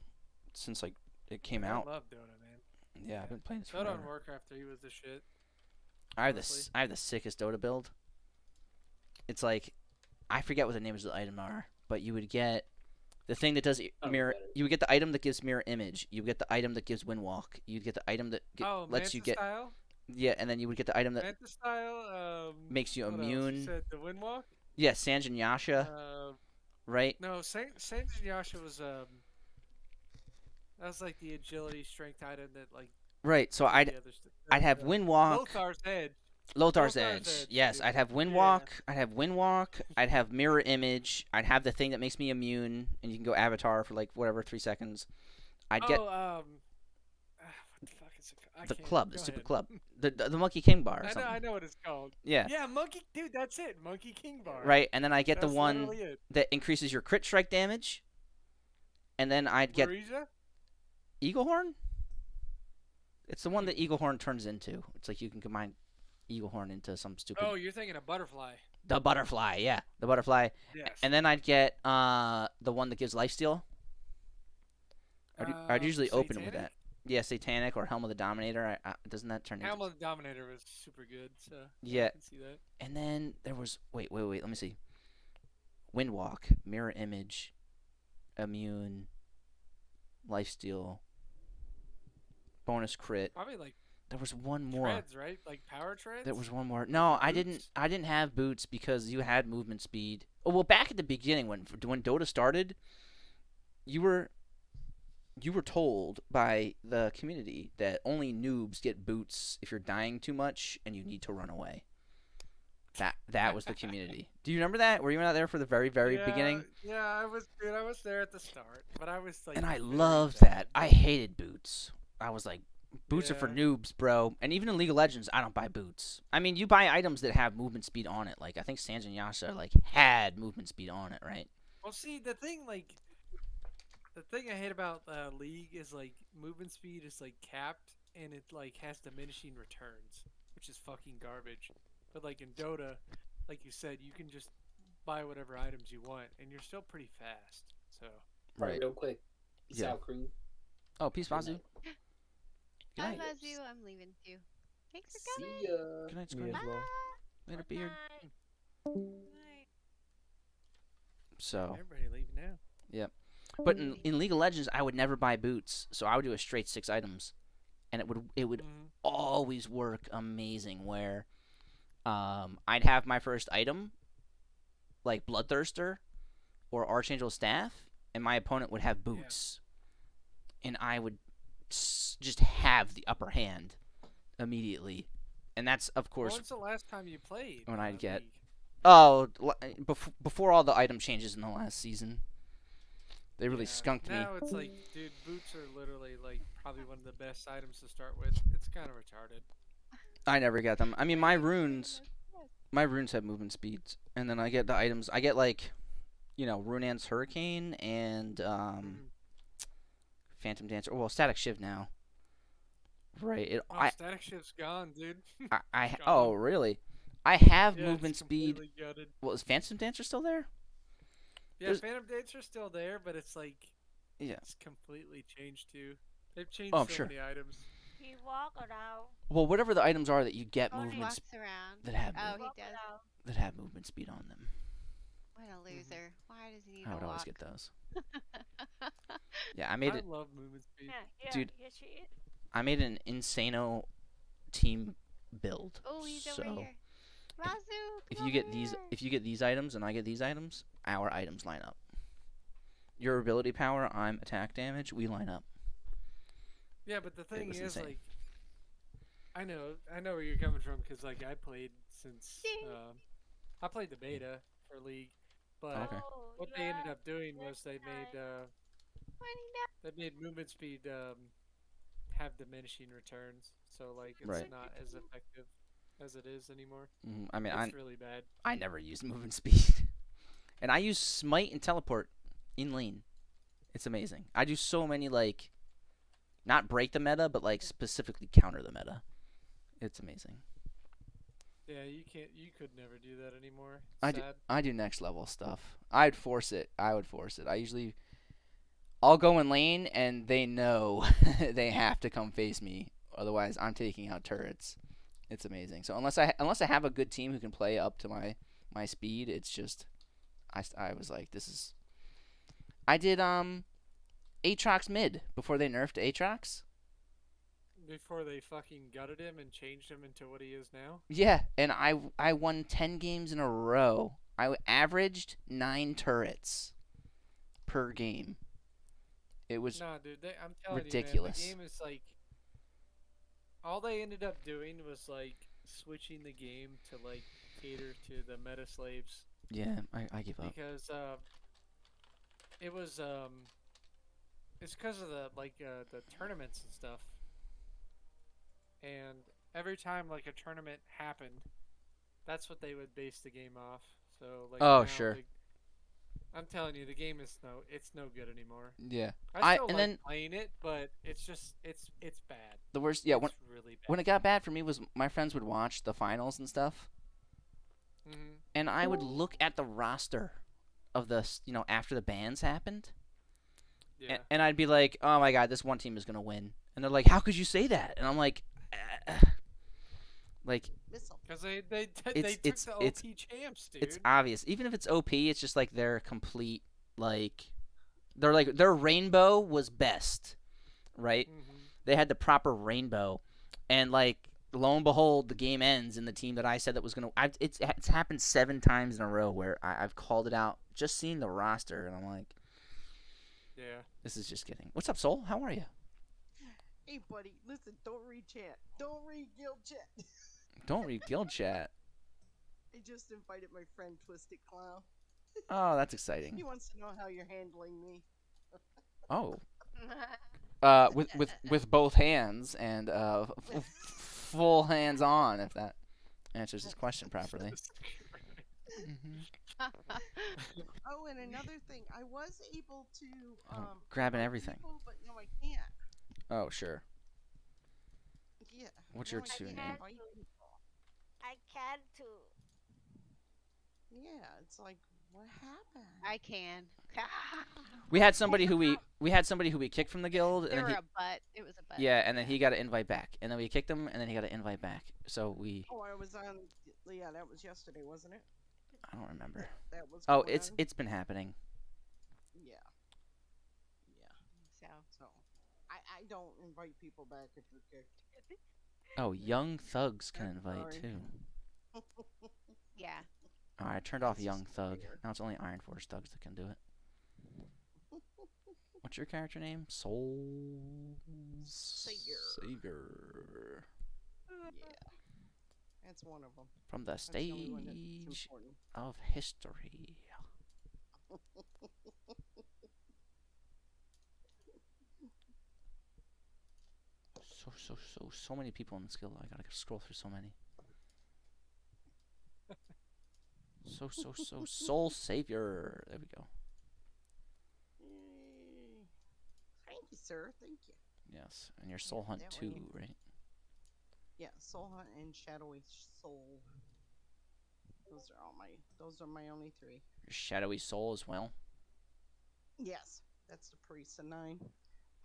since like it came I out. love Dota, man. Yeah, I've been playing this Dota forever. on Warcraft 3 was the shit. I have honestly. I have the sickest Dota build. It's like, I forget what the names of the item are, but you would get the thing that does mirror. better. You would get the item that gives mirror image. You would get the item that gives windwalk. You'd get the item that Oh, lets you Manta get style? and then you would get the item that Manta style, makes you what else? You immune. said the Windwalk? Yeah, Sanj and Yasha, right? No, Sanj and Yasha was, that was like the agility strength item that, like, Right. So did I'd the other I'd have windwalk. Lothar's Edge. Lothar's Lothar's Edge. Edge, Yes, dude. I'd have windwalk. I'd have windwalk. I'd have mirror image. I'd have the thing that makes me immune, and you can go avatar for like whatever 3 seconds. I'd get what the fuck is it called? I the can't- club, the go stupid ahead. club, the Monkey King bar or I know, something. I know what it's called. Yeah. Yeah, dude, that's it. Monkey King Bar. Right, and then I get That's the one literally it. that increases your crit strike damage, and then I'd get Marisa? Eaglehorn. It's the one that Eaglehorn turns into. It's like you can combine Eaglehorn into some stupid. Oh, you're thinking of Butterfly. The butterfly, yeah, the butterfly. Yes. And then I'd get the one that gives lifesteal. I'd usually open it with that. Satanic? Yeah, Satanic or Helm of the Dominator. Doesn't that turn into? Helm of the Dominator was super good, so Yeah. I can see that. And then there was wait. Let me see. Windwalk, mirror image, immune, lifesteal, bonus crit. Probably like There was one more. treads, right? Like power treads. There was one more. No, I didn't. Boots? I didn't have boots because you had movement speed. Oh well, back at the beginning when Dota started, you were told by the community that only noobs get boots if you're dying too much and you need to run away. That was the community. Do you remember that? Were you not there for the very beginning? Yeah, I was. Dude, I was there at the start, but I was like. And I very loved bad. that. I hated boots. I was like, boots are for Yeah. noobs, bro. And even in League of Legends, I don't buy boots. I mean, you buy items that have movement speed on it. Like I think Sanj and Yasha like had movement speed on it, right? Well, see, the thing I hate about League is like movement speed is like capped and it like has diminishing returns, which is fucking garbage. But like in Dota, like you said, you can just buy whatever items you want and you're still pretty fast. So Right. Real quick. Peace Yeah. out, crew. Oh, peace, Good Vazu. night. Good Bye, night. Vazu. I'm leaving too. Thanks for coming. See ya. Good night, Me Squid. as well. Later, Good beard. night. Night. So, everybody leave now. but in League of Legends, I would never buy boots, so I would do a straight 6 items, and it would Mhm. always work amazing. Where, I'd have my first item, like Bloodthirster, or Archangel Staff, and my opponent would have boots, and I would just have the upper hand immediately, and that's of course When's the last time you played? when I'd get- League? before all the item changes in the last season. They really Yeah. skunked me. Now it's like, dude, boots are literally like probably one of the best items to start with. It's kind of retarded. I never get them. I mean, my runes have movement speeds, and then I get the items. I get like, Runaan's Hurricane and Mhm. Phantom Dancer. Well, Static Shiv now. Right. Oh, Static Shift's gone, dude. Oh gone. really? I have Yeah, movement it's speed. completely gutted. Well, is Phantom Dancer still there? Yeah, There's- Phantom Dancer's still there, but it's like Yeah. it's completely changed too. They've changed Oh, I'm so sure. many items. He walk around. Well, whatever the items are that you get Oh, he movement Walks around. that have Oh, mov- he Walk does. around. that have movement speed on them. What a loser. Why does he need I to would always walk? get those. Yeah, I made I it. love movement speed. Yeah, here, Dude. here she is. I made an Insano team build. Oh, he's so over here. Razu, If come you get these, over if you get these items and I get these items, our items line up. Your ability power, I'm attack damage, we line up. Yeah, but the thing was is, insane. like, I know where you're coming from because like I played since Ding. I played the beta for League, but Okay. Oh, what you they ended are up doing was very nice. they made movement speed have diminishing returns, so like it's Right. not as effective as it is anymore. I mean, It's really bad. I never use movement speed. And I use smite and teleport in lane. It's amazing. I do so many, like, not break the meta, but like specifically counter the meta. It's amazing. Yeah, you could never do that anymore. I Sad. do next level stuff. I'd force it. I would force it. I'll go in lane and they know they have to come face me. Otherwise, I'm taking out turrets. It's amazing. So unless I have a good team who can play up to my speed, it's just I was like, this is. I did Aatrox mid before they nerfed Aatrox. Before they fucking gutted him and changed him into what he is now. Yeah, and I won 10 games in a row. I averaged 9 turrets per game. It was Nah, dude, I'm telling ridiculous. you, man, the game is like. All they ended up doing was like switching the game to like cater to the meta slaves. Yeah, I give up. Because it was it's because of the the tournaments and stuff. And every time like a tournament happened, that's what they would base the game off. So like Oh, now, sure. I'm telling you, the game is it's no good anymore. Yeah. I still and like then playing it, but it's just it's bad. the worst, yeah, It's really bad. when it got bad for me was my friends would watch the finals and stuff, and I would look at the roster of the, after the bans happened, Yeah. and I'd be like, oh my god, this one team is gonna win, and they're like, how could you say that? And I'm like, like Missile. Because they took it's the OP it's champs, dude. it's obvious. Even if it's OP, it's just like they're complete, like their rainbow was best, right? They had the proper rainbow, and like lo and behold, the game ends, and the team that I said that was gonna, it's happened 7 times in a row where I've called it out just seeing the roster, and I'm like, Yeah. this is just kidding. What's up, Soul? How are you? Hey, buddy, listen, don't read chat. Don't read guild chat. Don't read guild chat. I just invited my friend Twisted Clown. Oh, that's exciting. He wants to know how you're handling me. Oh. With both hands and full hands on, if that answers his question properly. Oh, and another thing, I was able to Grabbing invite everything. people, but no, I can't. Oh, sure. Yeah. What's no, your I two can't name? invite people. I can too. Yeah, it's like, what happened? I can. We had somebody who we kicked from the guild, They and were then a butt. It was a butt. yeah, and then he got an invite back, and then we kicked him, and then he got an invite back. So we, Oh, I was on. Yeah, that was yesterday, wasn't it? I don't remember. That was. Oh, going on? it's been happening. Yeah. Yeah. So So, I don't invite people back if they're kicked. Oh, young thugs can invite Sorry. too. yeah. Oh, I turned off It's young just thug. weird. Now it's only Iron Force thugs that can do it. What's your character name? Soul Savior. Savior. Yeah. That's one of them. From the That's the only one that's stage important. of history. So many people in this guild. I gotta scroll through so many. Soul Savior. There we go. Yay. Thank you, sir. Thank you. Yes, and your Soul Hunt that too, way. right? Yeah, Soul Hunt and Shadowy Soul. Those are my only 3. Your Shadowy Soul as well. Yes, that's the priest of 9.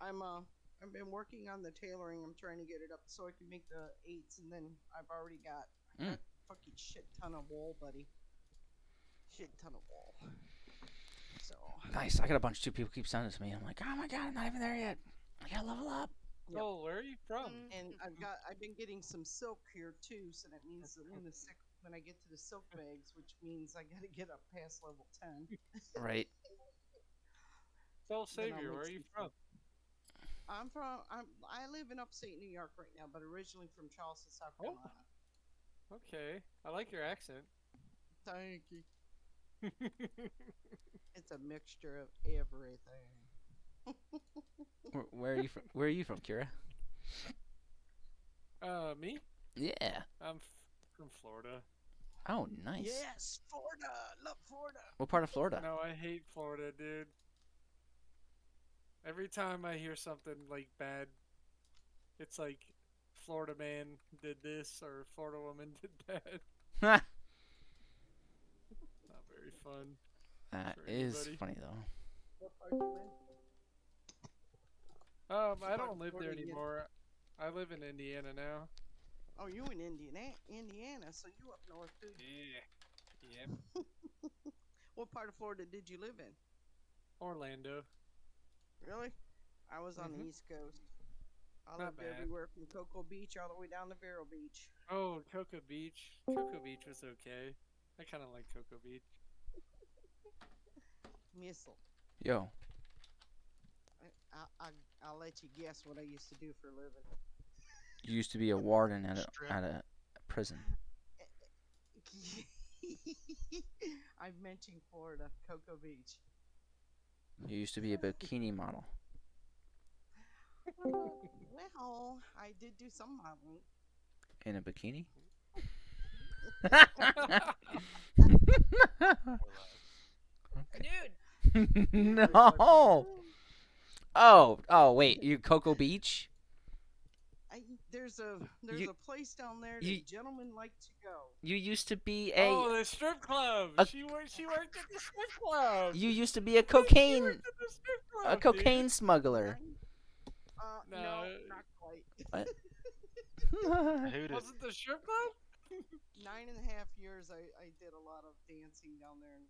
I've been working on the tailoring. I'm trying to get it up so I can make the 8s, and then I've already got a fucking shit ton of wool, buddy. Shit ton of wool. So Nice. I got a bunch too. People keep sending it to me. I'm like, oh my god, I'm not even there yet. I gotta level up. Yep. Oh, where are you from? and I've been getting some silk here too, so that means the when I get to the silk bags, which means I gotta get up past level 10. Right. Soul Then I'll Savior, make where are you some from? sense. I live in upstate New York right now, but originally from Charleston, South Oh, Carolina. okay. I like your accent. Thank you. It's a mixture of everything. Where are you from? Where are you from, Kira? Me? Yeah. I'm from Florida. Oh, nice. Yes, Florida. Love Florida. What part of Florida? No, I hate Florida, dude. Every time I hear something like bad, it's like Florida man did this or Florida woman did that. that Not very fun for is anybody. funny though. What part you in? I What part don't of live there Florida you in? anymore. I live in Indiana now. Oh, you in Indiana, so you up north too. Yeah. Yep. What part of Florida did you live in? Orlando. Really? I was on the Mhm. East Coast. I Not lived bad. everywhere from Cocoa Beach all the way down to Vero Beach. Oh, Cocoa Beach. Cocoa Beach was okay. I kind of like Cocoa Beach. Missile. Yo, I'll let you guess what I used to do for a living. you used to be a warden at Strip. a prison. I've mentioned Florida, Cocoa Beach. You used to be a bikini model. Well, I did do some modeling. In a bikini? Dude, No. Oh, wait. You Cocoa Beach? There's a You- place down there that you- gentlemen like to go. You used to be Oh, the strip club. a- She worked at the strip club. you used to be a She cocaine worked at the strip a club, cocaine dude. smuggler. No, No. not quite. What? Wasn't the strip club? 9.5 years, I did a lot of dancing down there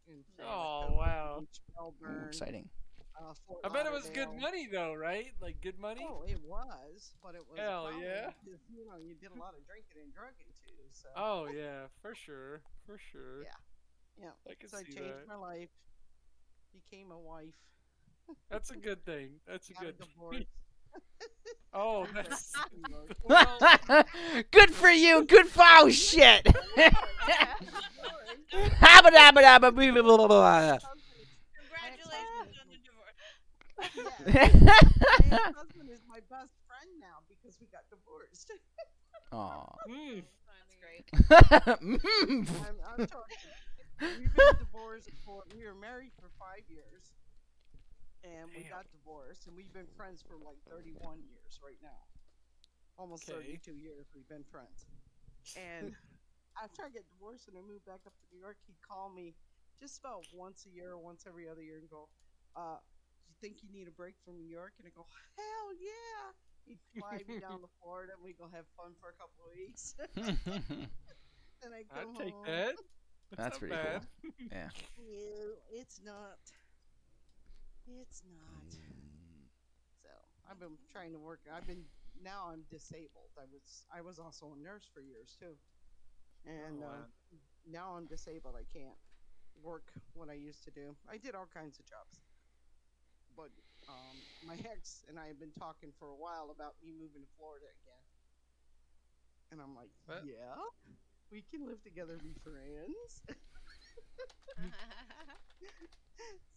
in Oh, Cocoa wow. Beach, Melbourne, Exciting. Fort I bet it was good Lauderdale. money though, right? Like good money. Oh, it was, but it was a Hell problem yeah. because, you did a lot of drinking and drugging too. So Oh yeah, for sure, for sure. Yeah. yeah, I can so I see changed that. my life, became a wife, That's a good thing. That's a got a good. divorce. Oh, Got that's. a divorce. Well, Good for you. Good for oh shit. Habba dabba dabba boo boo blah, blah, blah. congratulations on the divorce. Yes. My ex-husband is my best friend now because we got divorced. Aw. That's great. I'm talking. We've been divorced we were married for 5 years, and we Damn. got divorced, and we've been friends for like 31 years right now. Almost Okay. 32 years we've been friends. And after I get divorced and I moved back up to New York, he'd call me just about once a year, once every other year, and go, "You think you need a break from New York?" And I go, "Hell yeah!" He'd fly me down to Florida, and we go have fun for a couple of weeks. Then I I'd come take home. that. That's not pretty bad. cool. Yeah. No, it's not. It's not. So I've been trying to work. Now I'm disabled. I was also a nurse for years too, and Oh, wow. now I'm disabled. I can't work what I used to do. I did all kinds of jobs, but my ex and I have been talking for a while about me moving to Florida again, and I'm like, What? yeah, we can live together and be friends.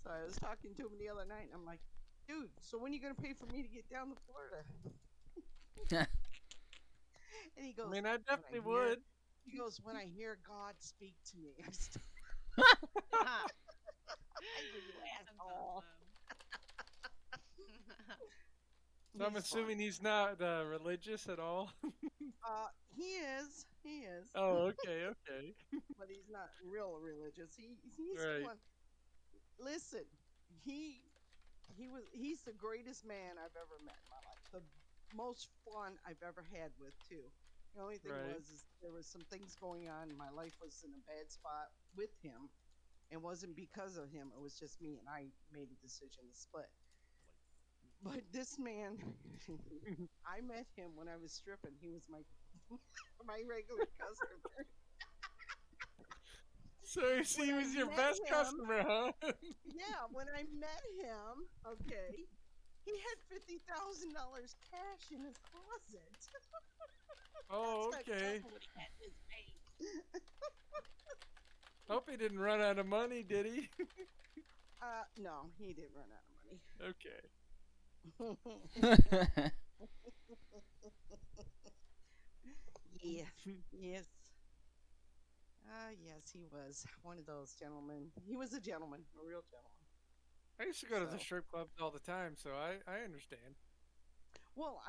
So I was talking to him the other night, and I'm like, dude, so when are you gonna pay for me to get down to Florida? And he goes, I mean, I "When definitely hear-" would. He goes, when I hear God speak to me, I just, Ah, you that's asshole. So I'm He's fun. assuming he's not religious at all. He is, Oh, okay, okay. but he's not real religious. He's Right. one. Listen, he's the greatest man I've ever met in my life. The most fun I've ever had with too. The only thing Right. is there was some things going on. My life was in a bad spot with him. It wasn't because of him. It was just me, and I made a decision to split. But this man, I met him when I was stripping. He was my my regular customer. So he When I was your met best him- customer, huh? Yeah, when I met him, okay, he had $50,000 cash in his closet. Oh, That's okay. not what he had in his bank. Hope he didn't run out of money, did he? No, he didn't run out of money. Okay. Yes, yes. Yes, he was one of those gentlemen. He was a gentleman, a real gentleman. I used to go to the So- strip clubs all the time, so I understand. Well,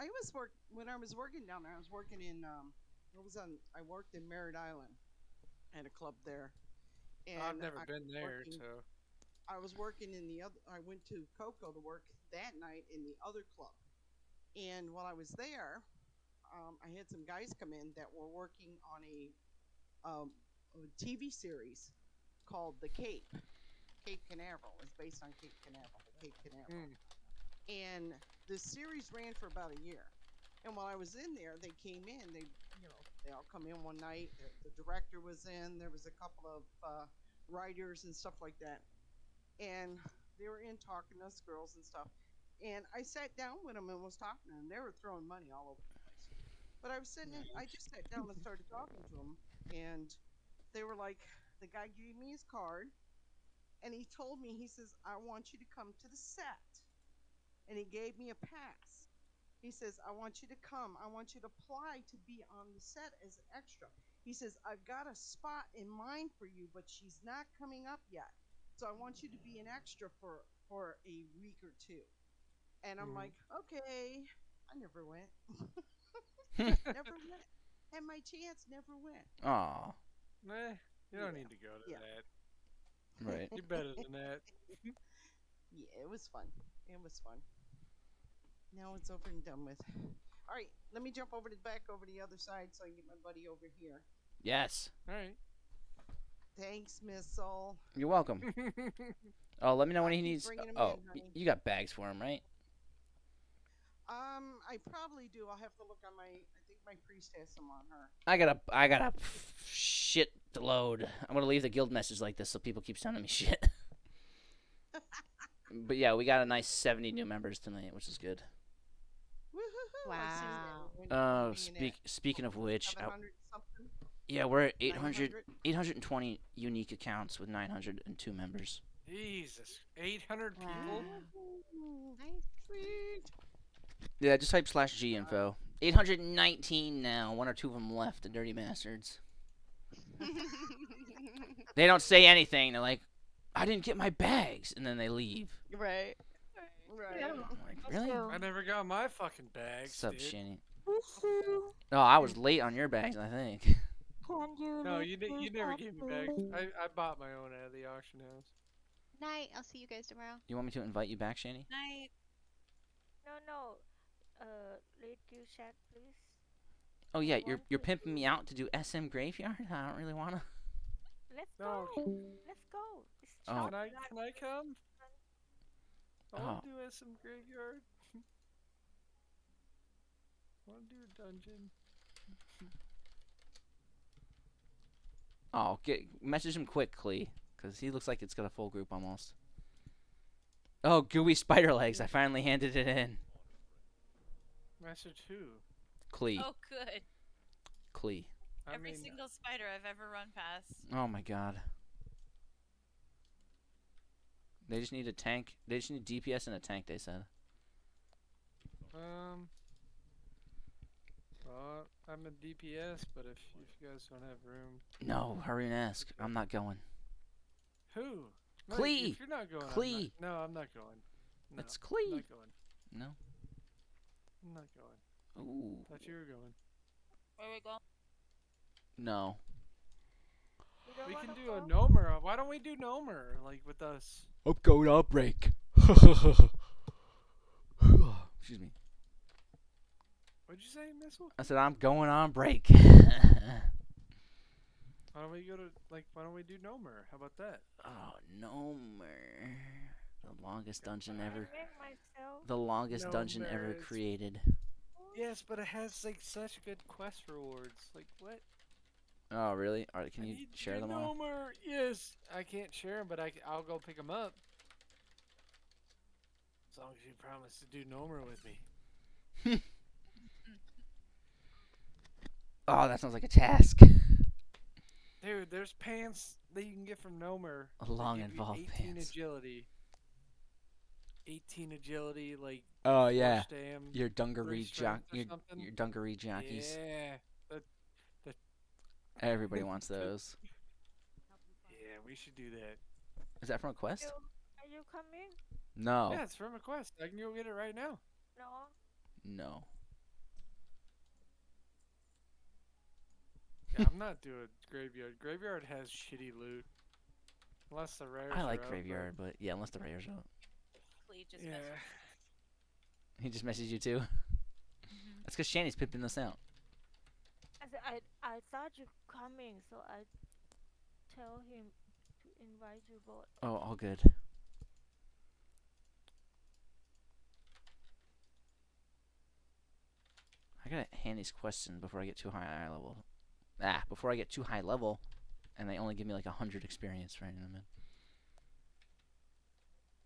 when I was working down there. I was working in I worked in Merritt Island at a club there. And I've never I been was there, working- so I was working in the other. I went to Cocoa to work that night in the other club, and while I was there, I had some guys come in that were working on a TV series called The Cape. Cape Canaveral is based on Cape Canaveral, the Cape Canaveral, and the series ran for about a year. And while I was in there, they came in. They all come in one night. The director was in. There was a couple of writers and stuff like that, and they were in talking to us girls and stuff. And I sat down with them and was talking to them. They were throwing money all over the place. But I was sitting in, I just sat down and started talking to them. And they were like, the guy gave me his card and he told me, he says, I want you to come to the set. And he gave me a pass. He says, I want you to come. I want you to apply to be on the set as an extra. He says, I've got a spot in mind for you, but she's not coming up yet. So I want you to be an extra for a week or two. And I'm like, okay. I never went. Never went. And my chance never went. Aw, nah, you don't Yeah. need to go to Yeah. that. right. You're better than that. Yeah, it was fun. It was fun. Now it's over and done with. All right, let me jump back over to the other side so I can get my buddy over here. Yes. All right. Thanks, Miss Soul. You're welcome. Oh, let me know when I he keep needs. bringing 'em Oh, in, honey. you got bags for him, right? I probably do. I'll have to look on my. I think my priest has some on her. I got a shit to load. I'm gonna leave the guild message like this so people keep sending me shit. But yeah, we got a nice 70 new members tonight, which is good. Woo-hoo-hoo, I seen that. Wow. When Oh, being at speaking of which, 700 something. yeah, we're at 800, 900. 820 unique accounts with 902 members. Jesus, 800 people. Wow. Nice. Sweet. Yeah, just type /G info. 819 now. One or two of them left, the dirty bastards. They don't say anything. They're like, I didn't get my bags, and then they leave. Right. Right. I'm like, really? I never got my fucking bags, What's up, dude. Shanny? Woohoo. No, I was late on your bags, I think. Can you No, lift you me never up, gave me bags. please? I bought my own out of the auction house. Night. I'll see you guys tomorrow. You want me to invite you back, Shanny? Night. No. Read you chat, please. Oh yeah, you're want to pimping me out to do SM Graveyard. I don't really wanna. Let's No. go. Let's go. It's Oh. chocolate. Can I come? I want Oh. to do some graveyard. I want to do a dungeon. Oh, message him quick, Clee, because he looks like it's got a full group almost. Oh, gooey spider legs! I finally handed it in. Message who? Clee, Oh, good. Clee. Every single spider I've ever run past. Oh my god. They just need a tank. They just need DPS and a tank. They said. Well, I'm a DPS, but if you guys don't have room, No, hurry and ask. I'm not going. who? No, Clee! If you're not going, Clee! No, I'm not going. No, It's I'm Clee. not going. No. I'm not going. Ooh. Thought you were going. Where we go? No. You don't We can wanna do a go? Nomer. Why don't we do Nomer, like with us? I'm going on break. Excuse me. What'd you say, Missile? I said I'm going on break. Why don't we go to why don't we do Nomer? How about that? Oh, no more. The longest dungeon I ever. make myself. The longest No dungeon ever merits. created. Yes, but it has like such good quest rewards. Like what? Oh, really? All right, can I you need to share do them all? Nomer. Yes, I can't share them, but I'll go pick them up. As long as you promise to do Nomer with me. Oh, that sounds like a task. Dude, there's pants that you can get from Nomer A that long give you involved 18 pants. agility. 18 agility, like Oh 4 yeah, stam, your 3 dungaree jock, strength or something. your dungaree jockeys. Yeah. That, that, Everybody wants those. yeah, we should do that. Is that from a quest? Are you coming? No, Yeah, it's from a quest. I can go get it right now. No. no. Yeah, I'm not doing Graveyard. Graveyard has shitty loot. Unless the rares I are like up, graveyard, but yeah, unless the rare's out. Lee just Yeah. messaged. He just messaged you too. Mm-hmm. That's because Shanny's pimping this out. I thought you coming, so I tell him to invite you both. Oh, all good. I gotta hand these questions before I get too high level. Before I get too high level, and they only give me like 100 experience for writing them in.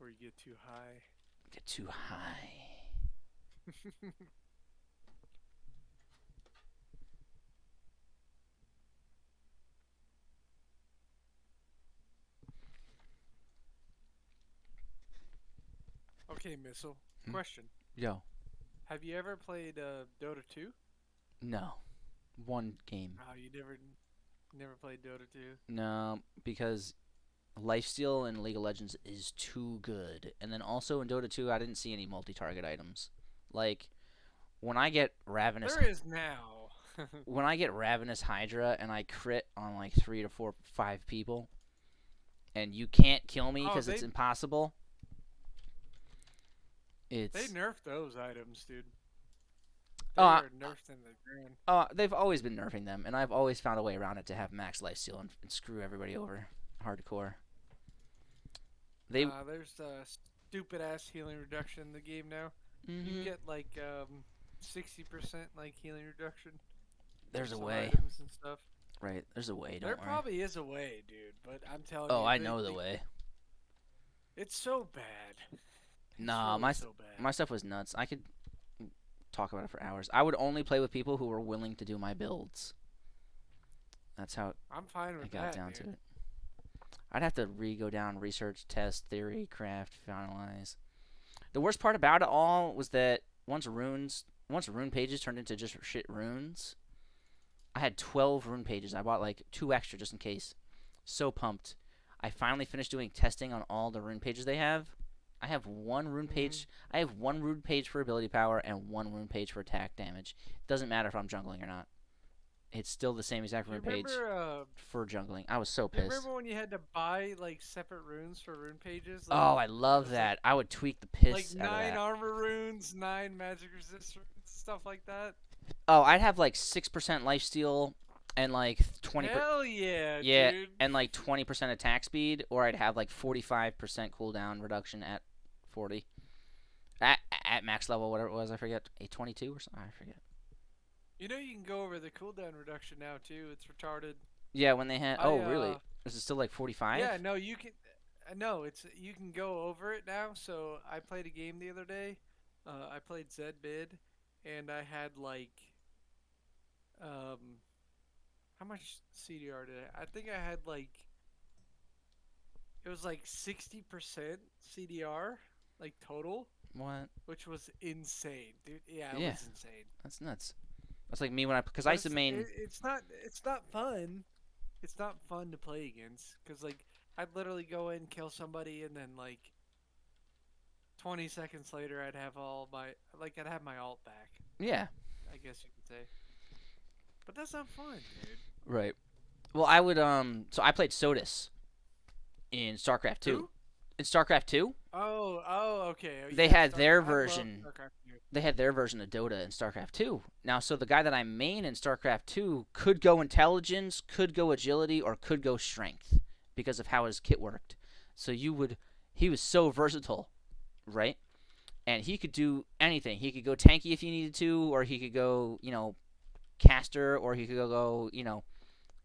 Or you get too high. Get too high. Okay, Missile. Hmm? Question. Yo, Have you ever played Dota 2? no. One game. Oh, you never played Dota 2? No, because lifesteal in League of Legends is too good. And then also in Dota 2, I didn't see any multi-target items. Like, when I get Ravenous... There is now. when I get Ravenous Hydra and I crit on like 3 to 4, 5 people, and you can't kill me because it's impossible... They nerfed those items, dude. They Oh, are nerfed in the ground. They've always been nerfing them, and I've always found a way around it to have max lifesteal and screw everybody over hardcore. There's stupid ass healing reduction in the game now. You can get like 60% like healing reduction. There's a some way. items and stuff. Right, there's a way, don't There worry. probably is a way, dude, but I'm telling you. Oh, I know the way. It's so bad. Nah, really so bad. my stuff was nuts. I could talk about it for hours. I would only play with people who were willing to do my builds. That's how I'm fine with I got that, down dude. to it. I'd have to go down, research, test, theory, craft, finalize. The worst part about it all was that once rune pages turned into just shit runes, I had 12 rune pages. I bought like 2 extra just in case. So pumped. I finally finished doing testing on all the rune pages they have. I have 1 rune page. I have 1 rune page for ability power and 1 rune page for attack damage. Doesn't matter if I'm jungling or not. It's still the same exact rune page for jungling. I was so pissed. Remember when you had to buy like separate runes for rune pages? Oh, I love that. Like, I would tweak the piss like out of 9 that. armor runes, 9 magic resist runes, stuff like that. Oh, I'd have like 6% lifesteal and like 20%. Hell yeah, yeah, dude. and like 20% attack speed, or I'd have like 45% cooldown reduction at 40. At max level, whatever it was, I forget. 822 or something, I forget. You know you can go over the cooldown reduction now too. It's retarded. Yeah, when they had. Oh, really? Is it still like 45? Yeah, no, you can. No, you can go over it now. So I played a game the other day. I played Zed Bid, and I had like, how much CDR did I think I had like. It was like 60% CDR, like total. What? Which was insane, dude. Yeah, it Yeah. was insane. That's nuts. That's like me when because I used to main. It's not fun. It's not fun to play against because like I'd literally go in, kill somebody, and then like 20 seconds later I'd have I'd have my ult back. Yeah. I guess you could say. But that's not fun, dude. Right. Well, I would So I played Sodus in StarCraft 2. Who? In StarCraft 2. Oh, okay. They Yeah, had their I love version. StarCraft 2. They had their version of Dota in StarCraft 2. Now, so the guy that I main in StarCraft 2 could go intelligence, could go agility, or could go strength because of how his kit worked. So he was so versatile, right? And he could do anything. He could go tanky if you needed to, or he could go, caster, or he could go,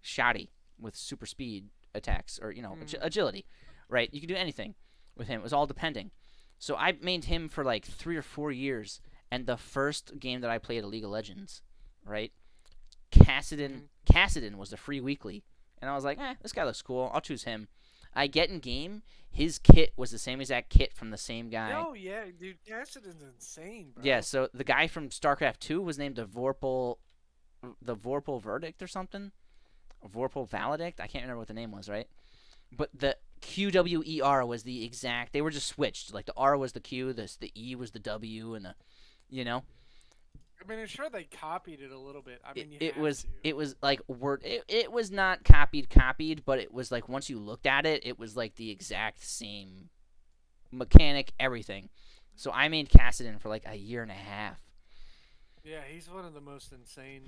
shoddy with super speed attacks or agility, right? You can do anything with him. It was all depending. So I mained him for like 3 or 4 years, and the first game that I played of League of Legends, right? Cassidon was the free weekly, and I was like, this guy looks cool. I'll choose him. I get in game. His kit was the same exact kit from the same guy. Oh yeah, dude, Cassidon's insane, bro. Yeah, so the guy from StarCraft 2 was named the Vorpal Verdict or something. Vorpal Valedict. I can't remember what the name was, right? But the QWER was the exact. They were just switched. Like the R was the Q, the E was the W, and the, I mean, I'm sure they copied it a little bit. I mean, it was like word. It was not copied, but it was like once you looked at it, it was like the exact same mechanic, everything. So I made Cassidon for like a year and a half. Yeah, he's one of the most insane.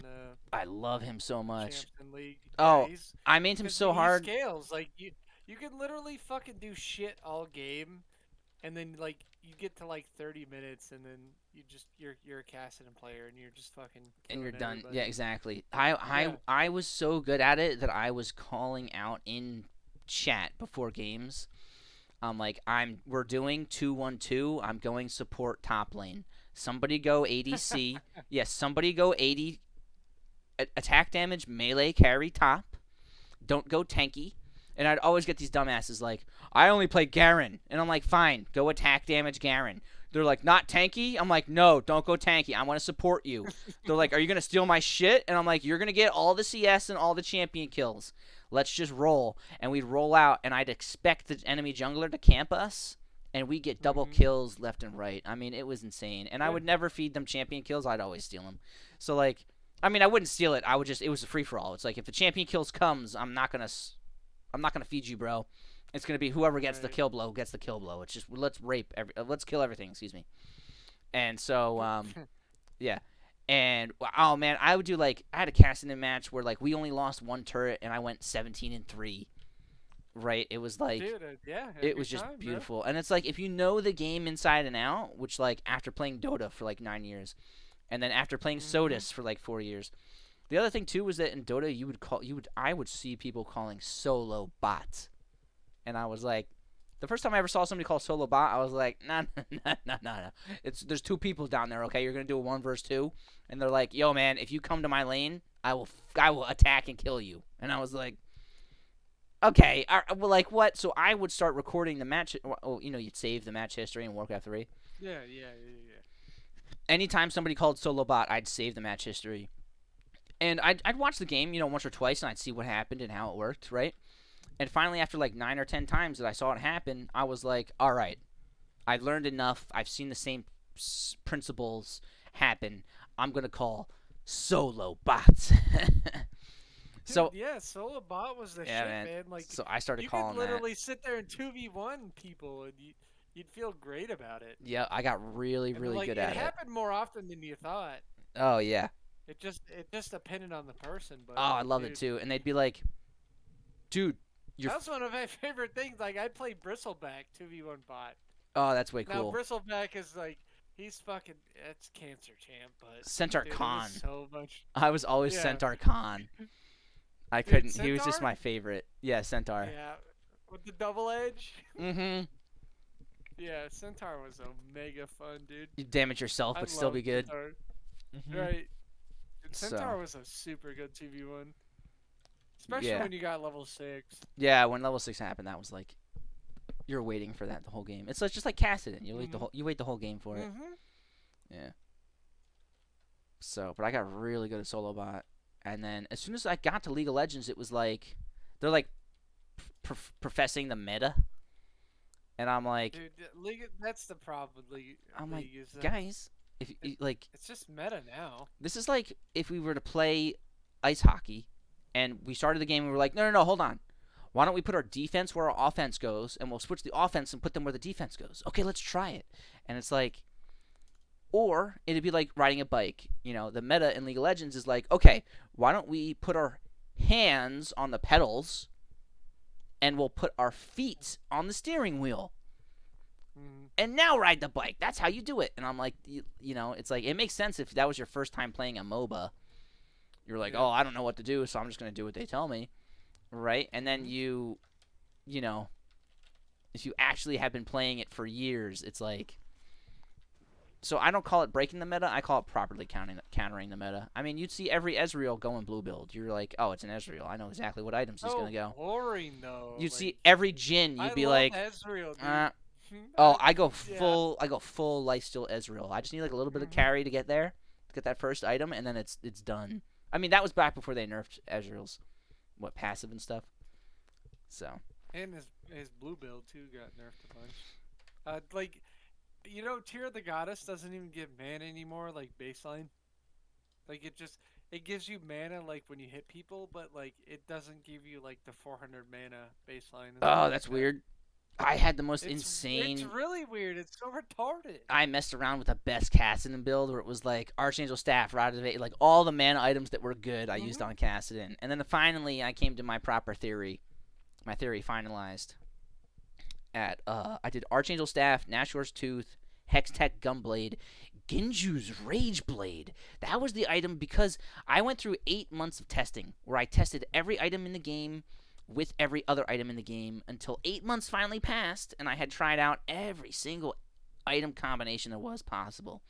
I love him so much. Champs in League. Oh, Yeah, I made him so he hard. Scales like you can literally fucking do shit all game, and then like you get to like 30 minutes, and then you're a Cassidon player, and you're just fucking And you're killing done. everybody. Yeah, exactly. I was so good at it that I was calling out in chat before games. I'm like, we're doing 2-1-2. I'm going support top lane. Somebody go ADC. Yes, somebody go 80 attack damage melee carry top. Don't go tanky. And I'd always get these dumbasses like, I only play Garen. And I'm like, fine, go attack damage Garen. They're like, not tanky? I'm like, no, don't go tanky. I want to support you. They're like, are you going to steal my shit? And I'm like, you're going to get all the CS and all the champion kills. Let's just roll. And we'd roll out, and I'd expect the enemy jungler to camp us, and we'd get double kills left and right. I mean, it was insane. And I would never feed them champion kills. I'd always steal them. So, like, I mean, I wouldn't steal it. It was a free-for-all. It's like, if the champion kills comes, I'm not going to feed you, bro. It's going to be whoever gets the kill blow gets the kill blow. It's just, let's kill everything, excuse me. And so, yeah. And, oh, man, I would do, like, I had a Cassidon match where, like, we only lost one turret, and I went 17-3, right? It was, like, Dude, it was just beautiful. And it's, like, if you know the game inside and out, which, like, after playing Dota for, like, 9 years, and then after playing Sodas for, like, 4 years. The other thing, too, was that in Dota, I would see people calling solo bot. And I was like, the first time I ever saw somebody call solo bot, I was like, nah. There's 2 people down there, okay? You're going to do a 1 versus 2. And they're like, yo, man, if you come to my lane, I will attack and kill you. And I was like, okay, well, like, what? So I would start recording the match. Oh, you'd save the match history in Warcraft 3. Yeah. Anytime somebody called solo bot, I'd save the match history. And I'd watch the game, once or twice, and I'd see what happened and how it worked, right? And finally, after like 9 or 10 times that I saw it happen, I was like, all right, I've learned enough. I've seen the same principles happen. I'm going to call solo bots. Dude, yeah, solo bot was the shit, man. Like, so I started you calling could literally sit there and 2v1 people, and you'd feel great about it. Yeah, I got really good at it. It happened more often than you thought. Oh, yeah. It just depended on the person. But oh, I love it too. And they'd be like, dude, that's one of my favorite things. Like, I'd play Bristleback 2v1 bot. Oh, that's way Now, cool. Bristleback is like, he's fucking, that's Cancer Champ, but Centaur Khan. So much. I was always Centaur Khan. I couldn't. He was just my favorite. Yeah, Centaur. Yeah, with the double edge. Mm-hmm. Yeah, Centaur was a mega fun, dude. You damage yourself, but still be good. Right. Dude, Centaur was a super good 2v1. Especially when you got level 6. Yeah, when level 6 happened, that was like, you're waiting for that the whole game. It's just like Cassidon. You wait the whole game for it. Yeah. So, but I got really good at solo bot. And then as soon as I got to League of Legends, it was like, they're like professing the meta. And I'm like, dude, that's the problem with League. I'm like, guys, if like, it's just meta now. This is like if we were to play ice hockey, and we started the game and we were like, no, hold on. Why don't we put our defense where our offense goes, and we'll switch the offense and put them where the defense goes? Okay, let's try it. And it's like, or it'd be like riding a bike. The meta in League of Legends is like, okay, why don't we put our hands on the pedals, and we'll put our feet on the steering wheel. And now ride the bike. That's how you do it. And I'm like, it's like, it makes sense if that was your first time playing a MOBA. You're like, Yeah. oh, I don't know what to do, so I'm just gonna do what they tell me, right? And then Mhm. you know, if you actually have been playing it for years, it's like. So I don't call it breaking the meta. I call it properly countering the meta. I mean, you'd see every Ezreal go in blue build. You're like, oh, it's an Ezreal. I know exactly what items he's So gonna go. boring though. You'd Like see every Jhin. I You'd be love like, Ezreal, dude. uh, oh, I, yeah. I go full lifesteal Ezreal. I just need like a little bit of Mhm. carry to get there, to get that first item, and then it's done. I mean, that was back before they nerfed Ezreal's passive and stuff. So And his blue build too got nerfed a bunch. Like Tear of the Goddess doesn't even give mana anymore, like baseline. Like it gives you mana like when you hit people, but like it doesn't give you like the 400 mana baseline and stuff oh, like that's that. weird. I had the most It's insane. really weird. It's so retarded. I messed around with the best Kassadin build where it was like Archangel Staff, Rod of Eight, like all the mana items that were good I used Mhm. on Kassadin. And then finally I came to my proper theory. My theory finalized at I did Archangel Staff, Nashor's Tooth, Hextech Gunblade, Ginju's Rage Blade. That was the item because I went through 8 months of testing where I tested every item in the game with every other item in the game until 8 months finally passed and I had tried out every single item combination there was possible.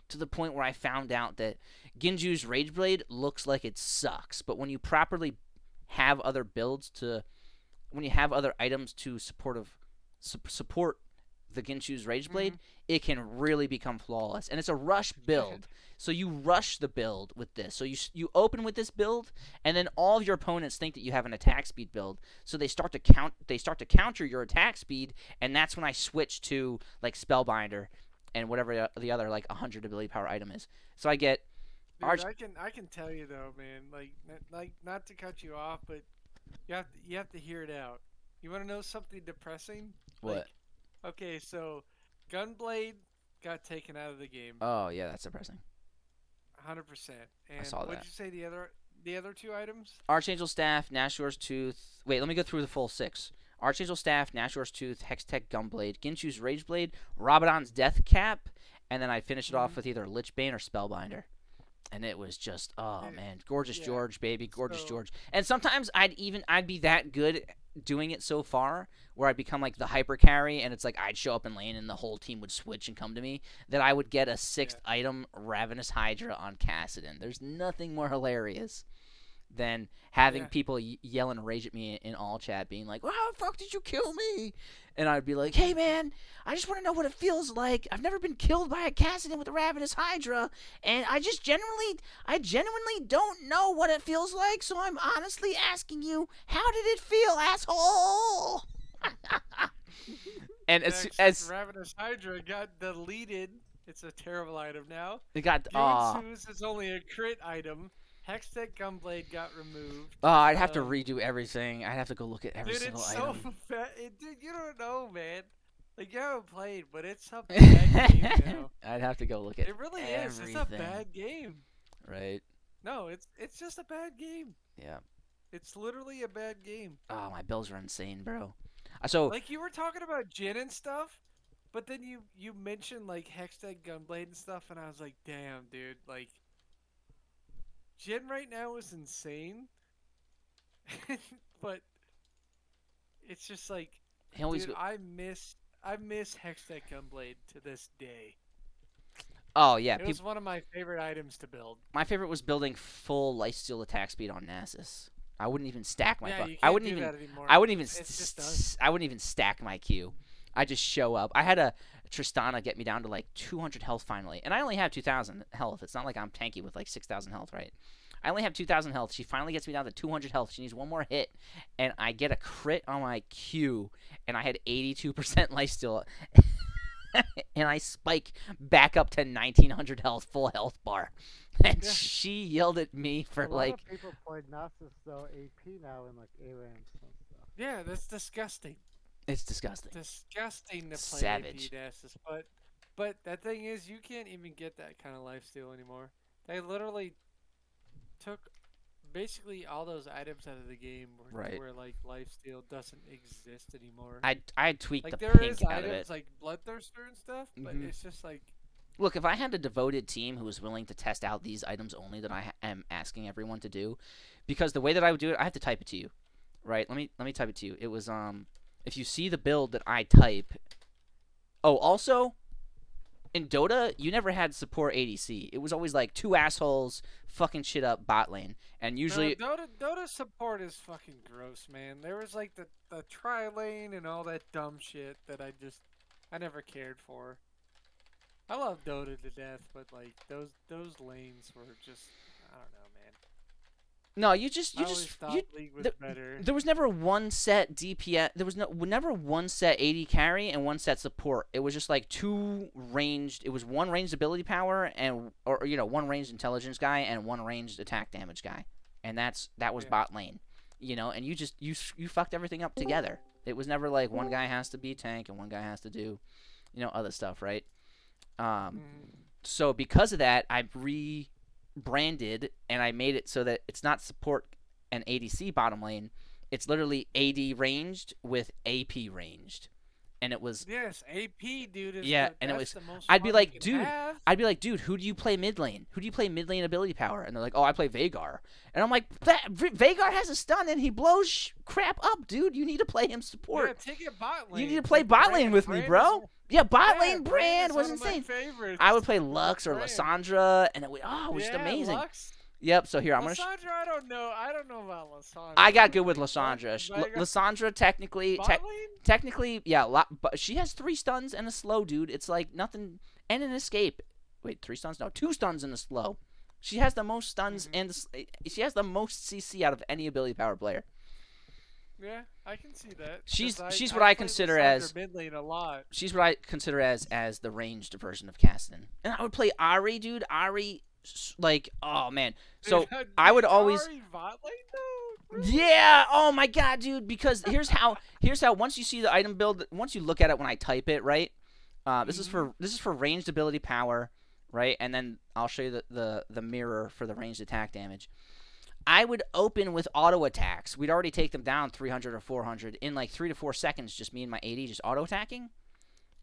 To the point where I found out that Ginju's Rage Blade looks like it sucks, but when you properly have other builds to when you have other items to support the Ginchu's Rage Blade, Mhm. it can really become flawless. And it's a rush build. So you rush the build with this. So you open with this build, and then all of your opponents think that you have an attack speed build. So they start to counter your attack speed, and that's when I switch to like Spellbinder and whatever the other like 100 ability power item is. So I get Dude, Arch. I can tell you though, man. Like not to cut you off, but you have to hear it out. You want to know something depressing? What? Okay, so Gunblade got taken out of the game, Oh yeah, that's depressing. 100%. I And saw what'd that. you say the other two items? Archangel Staff, Nashor's Tooth. Wait, let me go through the full 6. Archangel Staff, Nashor's Tooth, Hextech Gunblade, Ginchu's Rage Blade, Rabadon's Death Cap, and then I finish it off Mhm. with either Lichbane or Spellbinder. And it was just, oh Eh, man, gorgeous yeah. George, baby, gorgeous So George. And sometimes I'd be that good doing it so far where I'd become like the hyper carry, and it's like I'd show up in lane and the whole team would switch and come to me. That I would get a 6th item Ravenous Hydra on Kassadin. There's nothing more hilarious than having Yeah. people yell and rage at me in all chat, being like, well, "How the fuck did you kill me?" And I'd be like, "Hey man, I just want to know what it feels like. I've never been killed by a Kassadin with a Ravenous Hydra, and I genuinely don't know what it feels like. So I'm honestly asking you, how did it feel, asshole?" And Yeah, as except Ravenous Hydra got deleted. It's a terrible item now. it got Guinsu's is only a crit item. Hextech Gunblade got removed. I'd have to redo everything. I'd have to go look at every Dude, single it's so item. dude, you don't know, man. Like you haven't played, but it's a bad game now. I'd have to go look at It really everything. is. It's a bad game. Right? No, it's just a bad game. Yeah. It's literally a bad game. Oh, my bills are insane, bro. So Like you were talking about Jin and stuff, but then you mentioned like Hextech Gunblade and stuff, and I was like, damn, dude, like Jin right now is insane. But it's just like, he always dude, I miss Hextech Gunblade to this day. Oh yeah, It was one of my favorite items to build. my favorite was building full lifesteal attack speed on Nasus. I wouldn't even stack my. Yeah, you I can't wouldn't do even. that anymore. I wouldn't even. It's just done. I wouldn't even stack my Q. I just show up. I had a Tristana get me down to like 200 health finally, and I only have 2,000 health. It's not like I'm tanky with like 6,000 health, right? I only have 2,000 health. She finally gets me down to 200 health. She needs one more hit, and I get a crit on my Q, and I had 82% lifesteal. And I spike back up to 1,900 health, full health bar. And Yeah. she yelled at me for A lot like, of people play Nasus though AP now in like ARAMs and stuff. Yeah, that's disgusting. it's disgusting. Disgusting to play Savage. AP Nasus, but that thing is, you can't even get that kind of lifesteal anymore. They literally took basically all those items out of the game Right. where like lifesteal doesn't exist anymore. I tweaked Like the there pink is out of items it. like Bloodthirster and stuff, but Mhm. it's just like look, if I had a devoted team who was willing to test out these items only that I am asking everyone to do, because the way that I would do it, I have to type it to you, right? Let me type it to you. It was if you see the build that I type. Oh, also, in Dota, you never had support ADC. It was always like two assholes fucking shit up bot lane, and usually No, Dota support is fucking gross, man. There was like the tri lane and all that dumb shit that I never cared for. I love Dota to death, but like those lanes were just, I don't know, man. no, I always thought League was better. there was never one set DPS. There was never one set AD carry and one set support. It was just like two ranged. It was one ranged ability power and or one ranged intelligence guy and one ranged attack damage guy, and that was Yeah. bot lane, and you fucked everything up together. It was never like one guy has to be tank and one guy has to do, other stuff, right? So because of that, I rebranded and I made it so that it's not support and ADC bottom lane. It's literally AD ranged with AP ranged, and it was Yes, AP, dude. Is Yeah, the, and it that's was- the most I'd be fun like, you can dude, have. I'd be like, dude, who do you play mid lane? Who do you play mid lane ability power? And they're like, oh, I play Veigar. And I'm like, Veigar has a stun and he blows crap up, dude. You need to play him Yeah, support. take it bot lane. You need to play Take bot lane Brand. with me, Brand bro. is- Yeah, bot yeah, lane Brand is was one of my insane. favorites. I would play Lux or Brand. Lysandra, and it was just Yeah, amazing. Lux. Yep. So here I'm gonna. Lysandra, I don't know. I don't know about Lysandra. I got good with Lysandra. Veigar- Lysandra technically, Bot lane? technically, yeah, but she has 3 stuns and a slow, dude. It's like nothing, and an escape. Wait, 3 stuns? No, 2 stuns and a slow. She has the most stuns and she has the most CC out of any ability power player. Yeah, I can see that. She's 'cause what I played consider Lysandra as mid lane a lot. she's what I consider as the ranged version of Cassidy. And I would play Ari, dude. Ari, like, oh man. So Dude, I would always. Ahri bot lane though. Really? Yeah. Oh my god, dude. Because here's how once you see the item build, once you look at it when I type it, right? This is for ranged ability power, right? And then I'll show you the mirror for the ranged attack damage. I would open with auto attacks. We'd already take them down 300 or 400 in like 3 to 4 seconds. Just me and my AD just auto attacking.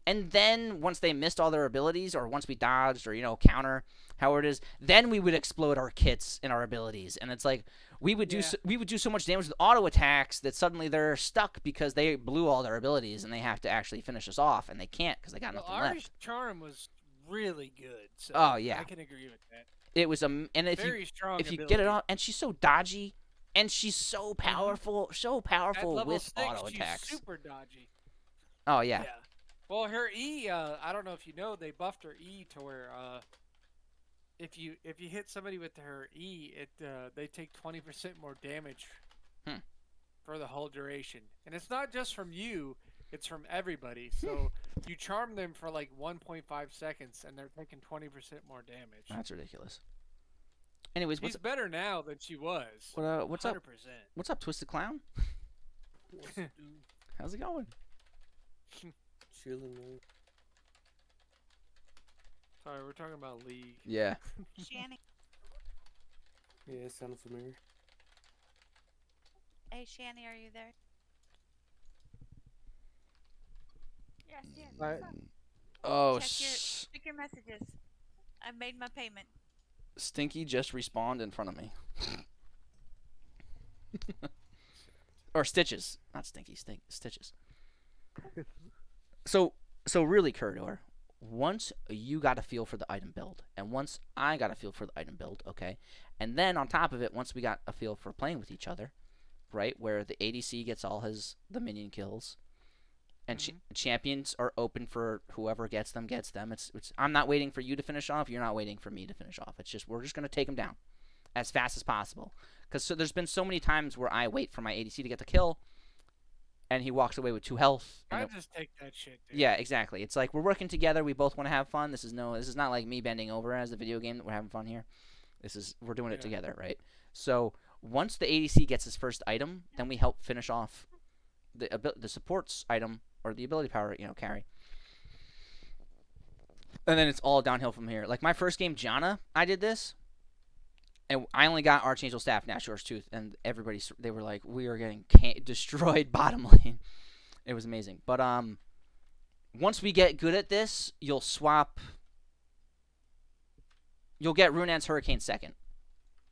And then once they missed all their abilities, or once we dodged, or counter, however it is, then we would explode our kits and our abilities. And it's like we would do so much damage with auto attacks that suddenly they're stuck because they blew all their abilities and they have to actually finish us off, and they can't because they got nothing Ahri's left. charm was really good. So Oh, yeah. I can agree with that. It was and if Very strong. you get it ability. on, and she's so dodgy, and she's so powerful, At level with 6, auto she's attacks. super dodgy. Oh yeah. Well, her E, I don't know if you know, they buffed her E to where if you hit somebody with her E, they take 20% more damage for the whole duration. And it's not just from you, it's from everybody. So you charm them for like 1.5 seconds and they're taking 20% more damage. That's ridiculous. Anyways, She's better now than she was. what's 100%. up? What's up, Twisted Clown? How's it going? Chilling, man. Sorry, we're talking about League. Yeah. Shanny. Yeah, it sounded familiar. Hey, Shanny, are you there? Yes, yes. I- what's up? Oh, Check your messages. I made my payment. Stinky just respawned in front of me. Or Stitches, not Stinky. Stitches. So really, Kurdor, once you got a feel for the item build, and once I got a feel for the item build, okay, and then on top of it, once we got a feel for playing with each other, right, where the ADC gets all the minion kills, and champions are open for whoever gets them. It's I'm not waiting for you to finish off. You're not waiting for me to finish off. It's just we're just gonna take them down as fast as possible. Because there's been so many times where I wait for my ADC to get the kill, and he walks away with 2 health. and I it- just take that shit, dude. Yeah, exactly. It's like we're working together. We both want to have fun. This is not like me bending over as a video game that we're having fun here. We're doing it together, right? So once the ADC gets his first item, then we help finish off the support's item or the ability power, carry. And then it's all downhill from here. Like my first game, Janna, I did this. And I only got Archangel Staff, Nashor's Tooth, and they were like, we are getting destroyed bottom lane. It was amazing. But once we get good at this, you'll swap you'll get Runan's Hurricane second,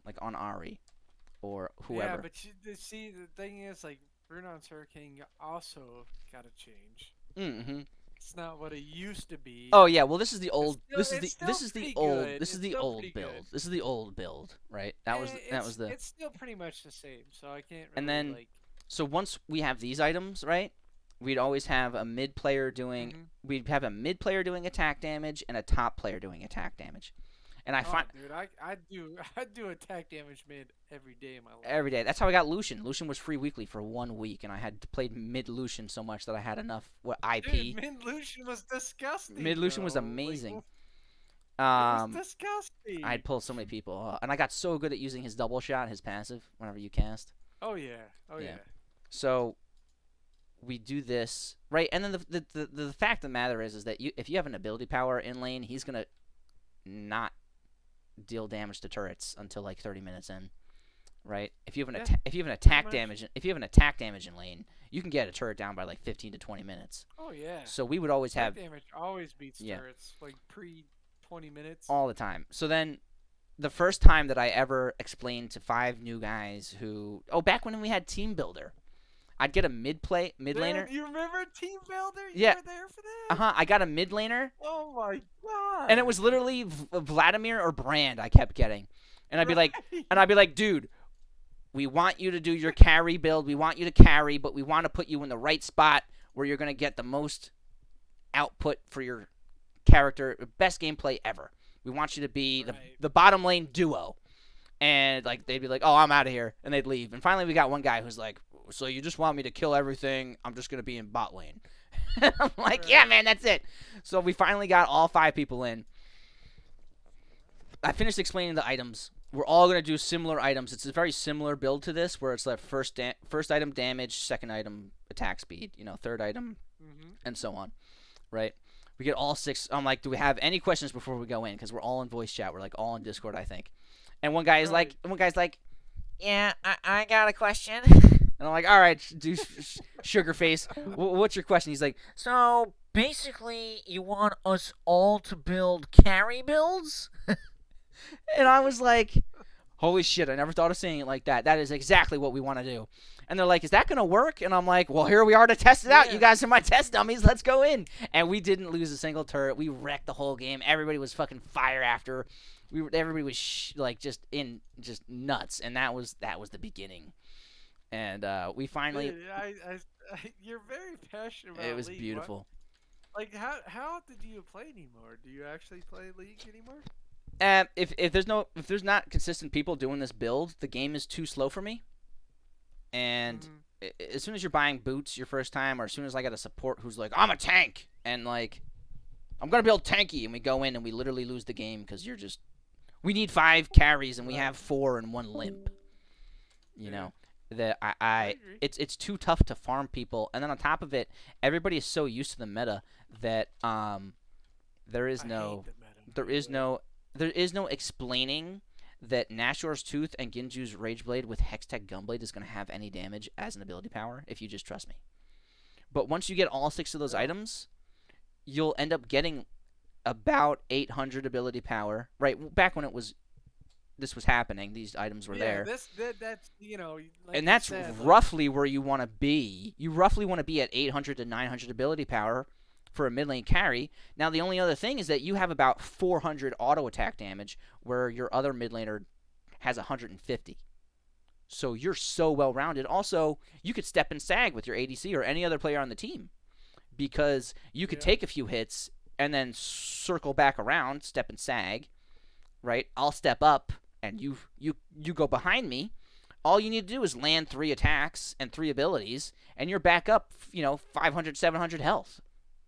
like on Ari or whoever. Yeah, but see, the thing is, like, Brunon's Hurricane also got to change. Mm-hmm. It's not what it used to be. Oh yeah, well this is the old. It's still pretty This is good. the It's still old pretty build. good. This is the old build, right? That was the. It's still pretty much the same, so I can't really And then- like. So once we have these items, right? We'd always have a mid player doing. Mhm. We'd have a mid player doing attack damage and a top player doing attack damage. And I find Dude, I do attack damage mid every day of my life. every day. That's how I got Lucian. Lucian was free weekly for 1 week, and I had played mid Lucian so much that I had enough IP. Dude, mid Lucian was disgusting. Mid Lucian was though. Like, amazing. it was Um, disgusting. I'd pull so many people, and I got so good at using his double shot, his passive, whenever you cast. Oh yeah. Oh Yeah. yeah. So we do this right, and then the fact of the matter is that if you have an ability power in lane, he's gonna not deal damage to turrets until like 30 minutes in, right? If you have an if you have an attack much. damage in lane, you can get a turret down by like 15 to 20 minutes. Oh yeah. So we would always Attack have damage always beats Yeah. turrets like pre 20 minutes. all the time. So then the first time that I ever explained to 5 new guys back when we had Team Builder, I'd get a mid laner. Dude, you remember Team Builder? Yeah. You were there for that? I got a mid laner. Oh my god. And it was literally Vladimir or Brand I kept getting. And I'd be like, dude, we want you to do your carry build. We want you to carry, but we want to put you in the right spot where you're going to get the most output for your character, best gameplay ever. We want you to be Right. the bottom lane duo. And like they'd be like, oh, I'm out of here. And they'd leave. And finally we got one guy who's like, so you just want me to kill everything? I'm just going to be in bot lane. I'm like, yeah, man, that's it. So we finally got all 5 people in. I finished explaining the items. We're all going to do similar items. It's a very similar build to this, where it's like first item damage, second item attack speed, third item, and so on, right? We get all 6. I'm like, do we have any questions before we go in? Because we're all in voice chat. We're like all in Discord, I think. And one guy's like, yeah, I got a question. And I'm like, all right, do sugar face. What's your question? He's like, so basically, you want us all to build carry builds? And I was like, holy shit, I never thought of saying it like that. That is exactly what we want to do. And they're like, is that going to work? And I'm like, well, here we are to test it out. You guys are my test dummies. Let's go in. And we didn't lose a single turret. We wrecked the whole game. Everybody was fucking fire after. Everybody was just nuts. And that was the beginning. And we finally. Dude, you're very passionate about It was League. beautiful. Like, how did you play anymore? Do you actually play League anymore? If there's not consistent people doing this build, the game is too slow for me. And as soon as you're buying boots your first time, or as soon as I get a support who's like, I'm a tank, and like, I'm gonna build tanky, and we go in and we literally lose the game because we need 5 carries and we have 4 and 1 limp. You know. That it's too tough to farm people, and then on top of it, everybody is so used to the meta that there is no explaining that Nashor's Tooth and Ginju's Rage Blade with Hextech Gunblade is going to have any damage as an ability power if you just trust me. But once you get all 6 of those items, you'll end up getting about 800 ability power. Right back when this was happening, these items were there. That's like and that's you said, roughly where you want to be. You roughly want to be at 800 to 900 ability power for a mid lane carry. Now, the only other thing is that you have about 400 auto attack damage, where your other mid laner has 150. So you're so well rounded. Also, you could step and sag with your ADC or any other player on the team, because you could take a few hits and then circle back around, step and sag. Right? I'll step up and you go behind me. All you need to do is land 3 attacks and 3 abilities, and you're back up, 500, 700 health.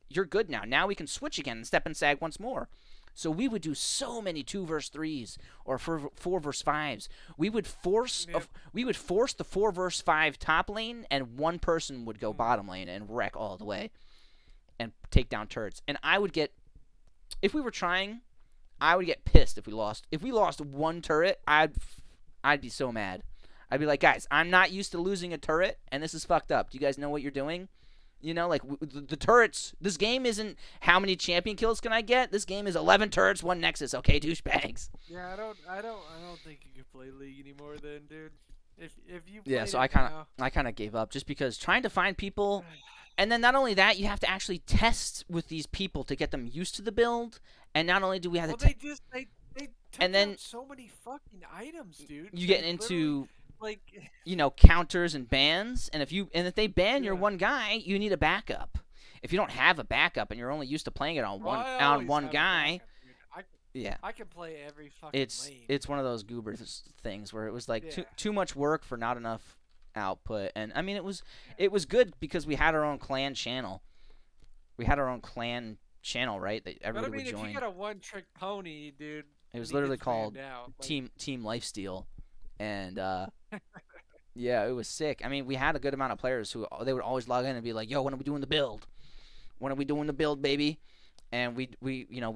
You're good now. Now we can switch again and step and sag once more. So we would do so many 2 versus 3s or 4 versus 5s. We would force the 4 versus 5 top lane, and one person would go bottom lane and wreck all the way and take down turrets. And I would get, if we were trying, I would get pissed if we lost. If we lost 1 turret, I'd be so mad. I'd be like, guys, I'm not used to losing a turret, and this is fucked up. Do you guys know what you're doing? You know, like the turrets. This game isn't how many champion kills can I get. This game is 11 turrets, 1 Nexus. Okay, douchebags. Yeah, I don't think you can play League anymore, then, dude. If you Yeah, played so it I now, kind of gave up just because trying to find people, and then not only that, you have to actually test with these people to get them used to the build, and not only do we have well, to, they took and then out so many fucking items, dude. you They get literally, into like, counters and bans, and if they ban your Yeah. one guy, you need a backup. If you don't have a backup and you're only used to playing it on well, one I on always one have a guy, backup, dude. yeah, I can play every fucking lane. it's one of those goober things where it was like Yeah. too much work for not enough output. And I mean, it was good because we had our own clan channel. We had our own clan channel, right? That But I everybody mean, would if join. you got a one-trick pony, dude, It was and he literally gets banned called out, like, Team Lifesteal, and yeah, it was sick. I mean, we had a good amount of players who they would always log in and be like, "Yo, when are we doing the build? When are we doing the build, baby?" And we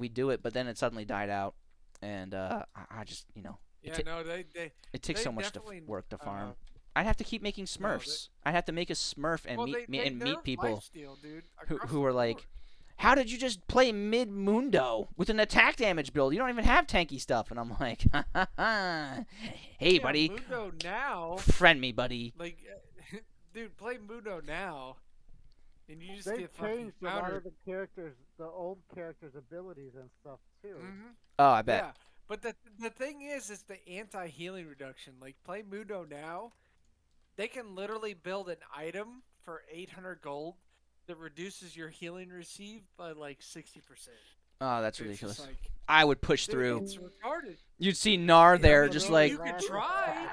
do it, but then it suddenly died out, and I just Yeah, no, they it takes they so much to definitely, work to farm. I'd have to keep making no, Smurfs. I'd have to make a Smurf and well, meet they meet nerfed people lifesteal, dude, who across who the were like, board. "How did you just play mid mundo with an attack damage build? You don't even have tanky stuff." And I'm like, "Ha ha ha! Hey, Yeah, buddy, Mundo now, friend me, buddy." like, dude, play Mundo now, and you just They get fucking changed a lot countered. of the characters, the old characters' abilities and stuff too. Mm-hmm. Oh, I bet. Yeah, but the thing is the anti-healing reduction. Like, play Mundo now, they can literally build an item for 800 gold that reduces your healing received by like 60%. Oh, that's It's ridiculous. just like, I would push dude, through. it's retarded. You'd see Nar Yeah, there, I mean, just you, like, you could try.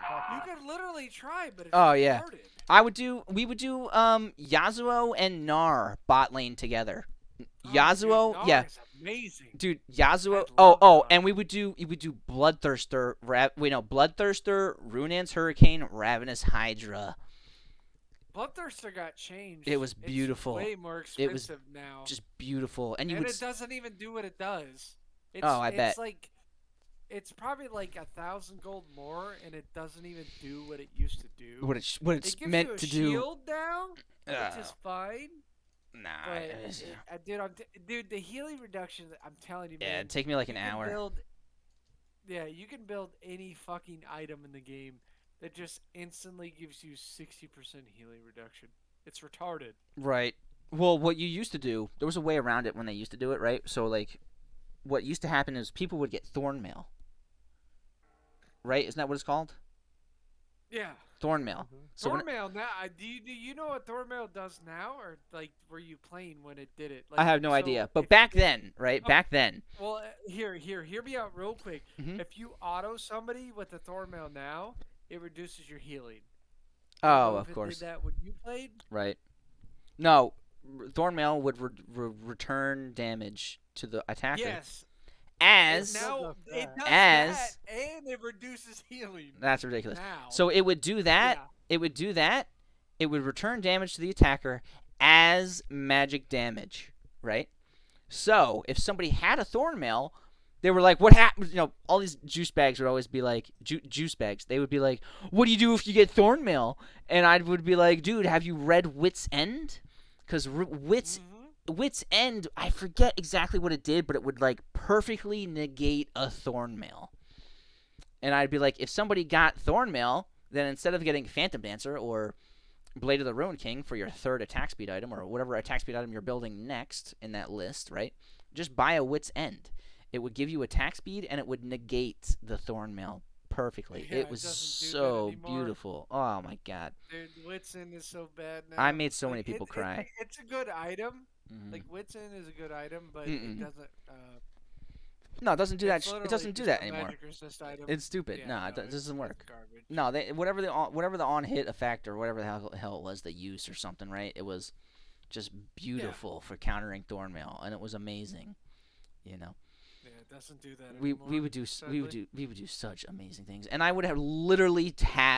You could literally try, but it's oh yeah. retarded. We would do Yasuo and Nar bot lane together. Oh, Yasuo, dude, Gnar yeah. is amazing. Dude, Yasuo. I love Gnar. And we would do Bloodthirster, Bloodthirster, Runaan's Hurricane, Ravenous Hydra. Bloodthirster got changed. It was beautiful. It's way more It was expensive now. Just beautiful, and you And would it doesn't even do what it does. It's, Oh, I bet. It's like, it's probably like 1,000 gold more, and it doesn't even do what it used to do. what it's it gives meant you a to do. shield down, which is fine. Nah, But dude, the healing reduction. I'm telling you, man. yeah, it'd take me like an you can hour. you can build any fucking item in the game that just instantly gives you 60% healing reduction. It's retarded. Right. Well, what you used to do, there was a way around it when they used to do it, right? So, like, what used to happen is people would get thorn mail. Right? Isn't that what it's called? Yeah. Thorn mail. So when, Thornmail now. Do you know what Thornmail does now, or like were you playing when it did it? I have no idea. But back then, right? Back then. Well, hear me out real quick. Mhm. If you auto somebody with the Thornmail now, it reduces your healing. Oh, If of it course. Did that when you played? Right. No, thorn mail would return damage to the attacker. Yes. As Now it does As- that, and it reduces healing. that's ridiculous. Now. So it would do that. Yeah. It would do that. It would return damage to the attacker as magic damage, right? So if somebody had a thorn mail, they were like, "What happened?" You know, all these juice bags would always be like, juice bags. They would be like, "What do you do if you get thorn mail?" And I would be like, "Dude, have you read Wit's End? Because Wit's End, I forget exactly what it did, but it would like perfectly negate a thorn mail." And I'd be like, if somebody got thorn mail, then instead of getting Phantom Dancer or Blade of the Ruin King for your third attack speed item or whatever attack speed item you're building next in that list, right? Just buy a Wit's End. It would give you attack speed and it would negate the thorn mail perfectly. Yeah, it was doesn't do that so anymore. beautiful. Oh my god. Dude, Whitson is so bad now. I made so many Like, people cry. It's a good item. Mhm. Like Whitson is a good item, but Mm-mm. it doesn't. No, it doesn't do that. it's It literally doesn't do just that a anymore. magic resist item. It's stupid. Yeah, No, no, it it's- doesn't work. It's garbage. No, they whatever the on hit effect or whatever the hell it was, the use or something, right? It was just beautiful for countering Thornmail, and it was amazing. You know, Yeah, it doesn't do that we anymore. would do sadly. we would do such amazing things, and I would have literally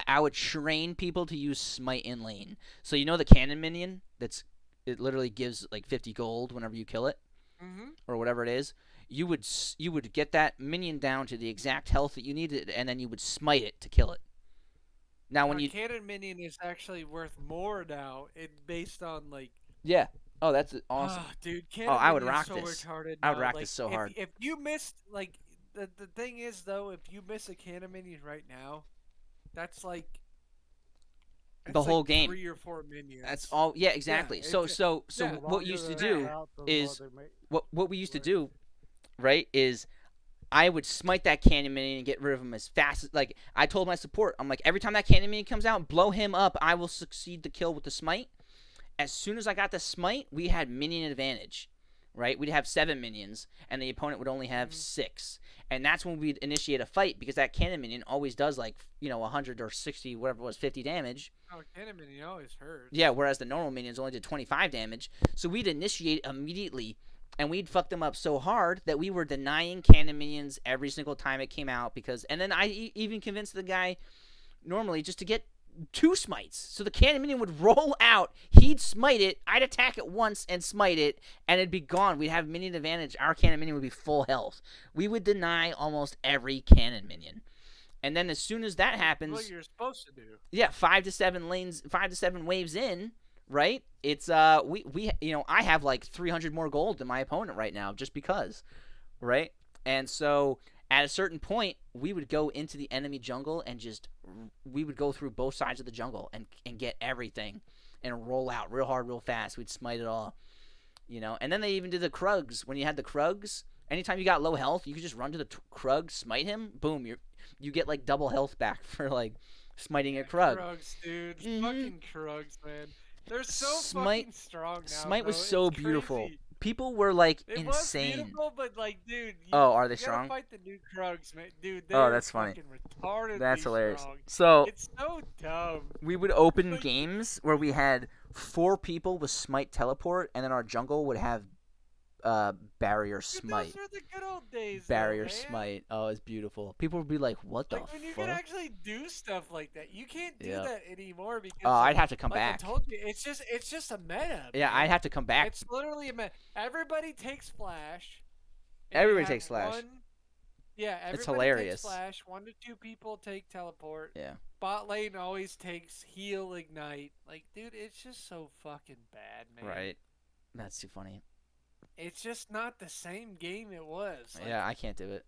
I would train people to use Smite in lane. So you know the cannon minion it literally gives like 50 gold whenever you kill it Mhm. or whatever it is. You would get that minion down to the exact health that you needed, and then you would smite it to kill it. Now, when Our you cannon minion is actually worth more now. It based on like Yeah. Oh, that's awesome. Ah, dude, Oh, I would Candymanion's rock so this. retarded I would now. rock Like, this so if hard. if you missed, like, the thing is though, if you miss a Candyman right now, that's like The that's like whole game. 3 or 4 That's minions. all. Yeah, Yeah, exactly. So, it's so, The so yeah, what we longer used to they're yeah. spread do out, the more is they make what we used to work. do, right? Is I would smite that cannon minion and get rid of him as fast as like I told my support. I'm like, every time that cannon minion comes out, blow him up. I will succeed the kill with the smite. As soon as I got the smite, we had minion advantage, right? We'd have 7 minions, and the opponent would only have 6. And that's when we'd initiate a fight because that cannon minion always does like 100 or 60, whatever it was, 50 damage. Oh, Candyman always hurts. Yeah, whereas the normal minions only did 25 damage. So we'd initiate immediately, and we'd fuck them up so hard that we were denying cannon minions every single time it came out. And then I even convinced the guy normally just to get 2 smites. So the cannon minion would roll out, he'd smite it, I'd attack it once and smite it, and it'd be gone. We'd have minion advantage. Our cannon minion would be full health. We would deny almost every cannon minion. And then as soon as that happens, What you're supposed to do. yeah, 5 to 7 lanes, 5 to 7 waves in, right? It's we I have like 300 more gold than my opponent right now just because, right? And so at a certain point, we would go into the enemy jungle and we would go through both sides of the jungle and get everything and roll out real hard, real fast. We'd smite it all, And then they even did the Krugs. When you had the Krugs, anytime you got low health, you could just run to the Krug, smite him, boom, you get like double health back for like smiting a Krug. Krugs, dude. Mhm. Fucking Krugs, man. They're so Smite- fucking strong now. Smite was bro. so It's beautiful. crazy. People were like It was insane. beautiful, but like, dude. Oh, are they you strong? gotta fight the new Krugs, man. Dude, Oh, they're that's funny. fucking retardedly That's hilarious. strong. So It's so dumb. we would open Like- games where we had 4 people with smite teleport, and then our jungle would have barrier Dude, smite. those are the good old days. Barrier though, man. smite. Oh, it's beautiful. People would be like, "What the Like when you fuck?" can actually do stuff like that. You can't do Yeah. that anymore because Oh, I'd have to come like back. I told you, it's just a meta. Yeah, man. I'd have to come back. It's literally a meta. Everybody takes flash. and you Everybody have takes flash. Yeah, everybody It's hilarious. takes flash. 1 to 2 people take teleport. Yeah. Bot lane always takes heal ignite. Like, dude, it's just so fucking bad, man. Right. That's too funny. It's just not the same game it was. Like, Yeah, I can't do it.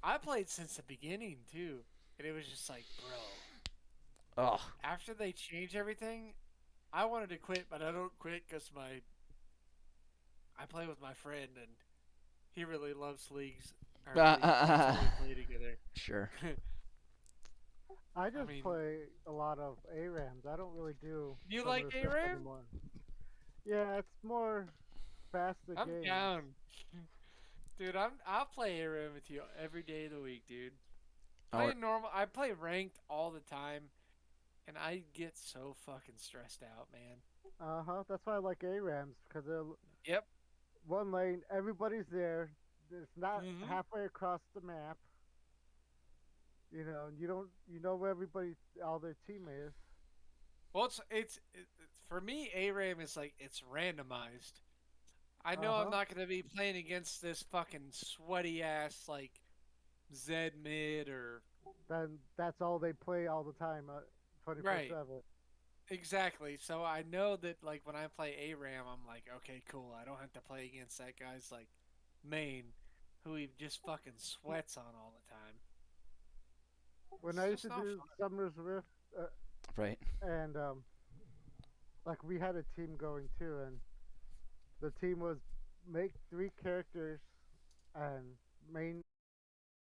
I played since the beginning too, and it was just like, bro. Oh, After they change everything, I wanted to quit, but I don't quit because I play with my friend, and he really loves leagues. Or leagues, so we play together. sure. I just mean- play a lot of ARAMs. I don't really do. You some like of the stuff ARAM? anymore. Yeah, it's more faster I'm game. down, dude. I'll play ARAM with you every day of the week, dude. Oh, I play ranked all the time, and I get so fucking stressed out, man. That's why I like ARAMs because they're Yep. one lane. Everybody's there. It's not Mhm. halfway across the map. You know where all their team is. Well, it's for me. ARAM is like it's randomized. I know I'm not gonna be playing against this fucking sweaty ass like Zed mid or Then that's all they play all the time, 24/7. exactly. So I know that like when I play ARAM, I'm like, okay, cool. I don't have to play against that guy's like main, who he just fucking sweats on all the time. When It's I used to just not do fun. Summer's Rift, right. and like we had a team going too, and the team was make 3 characters and main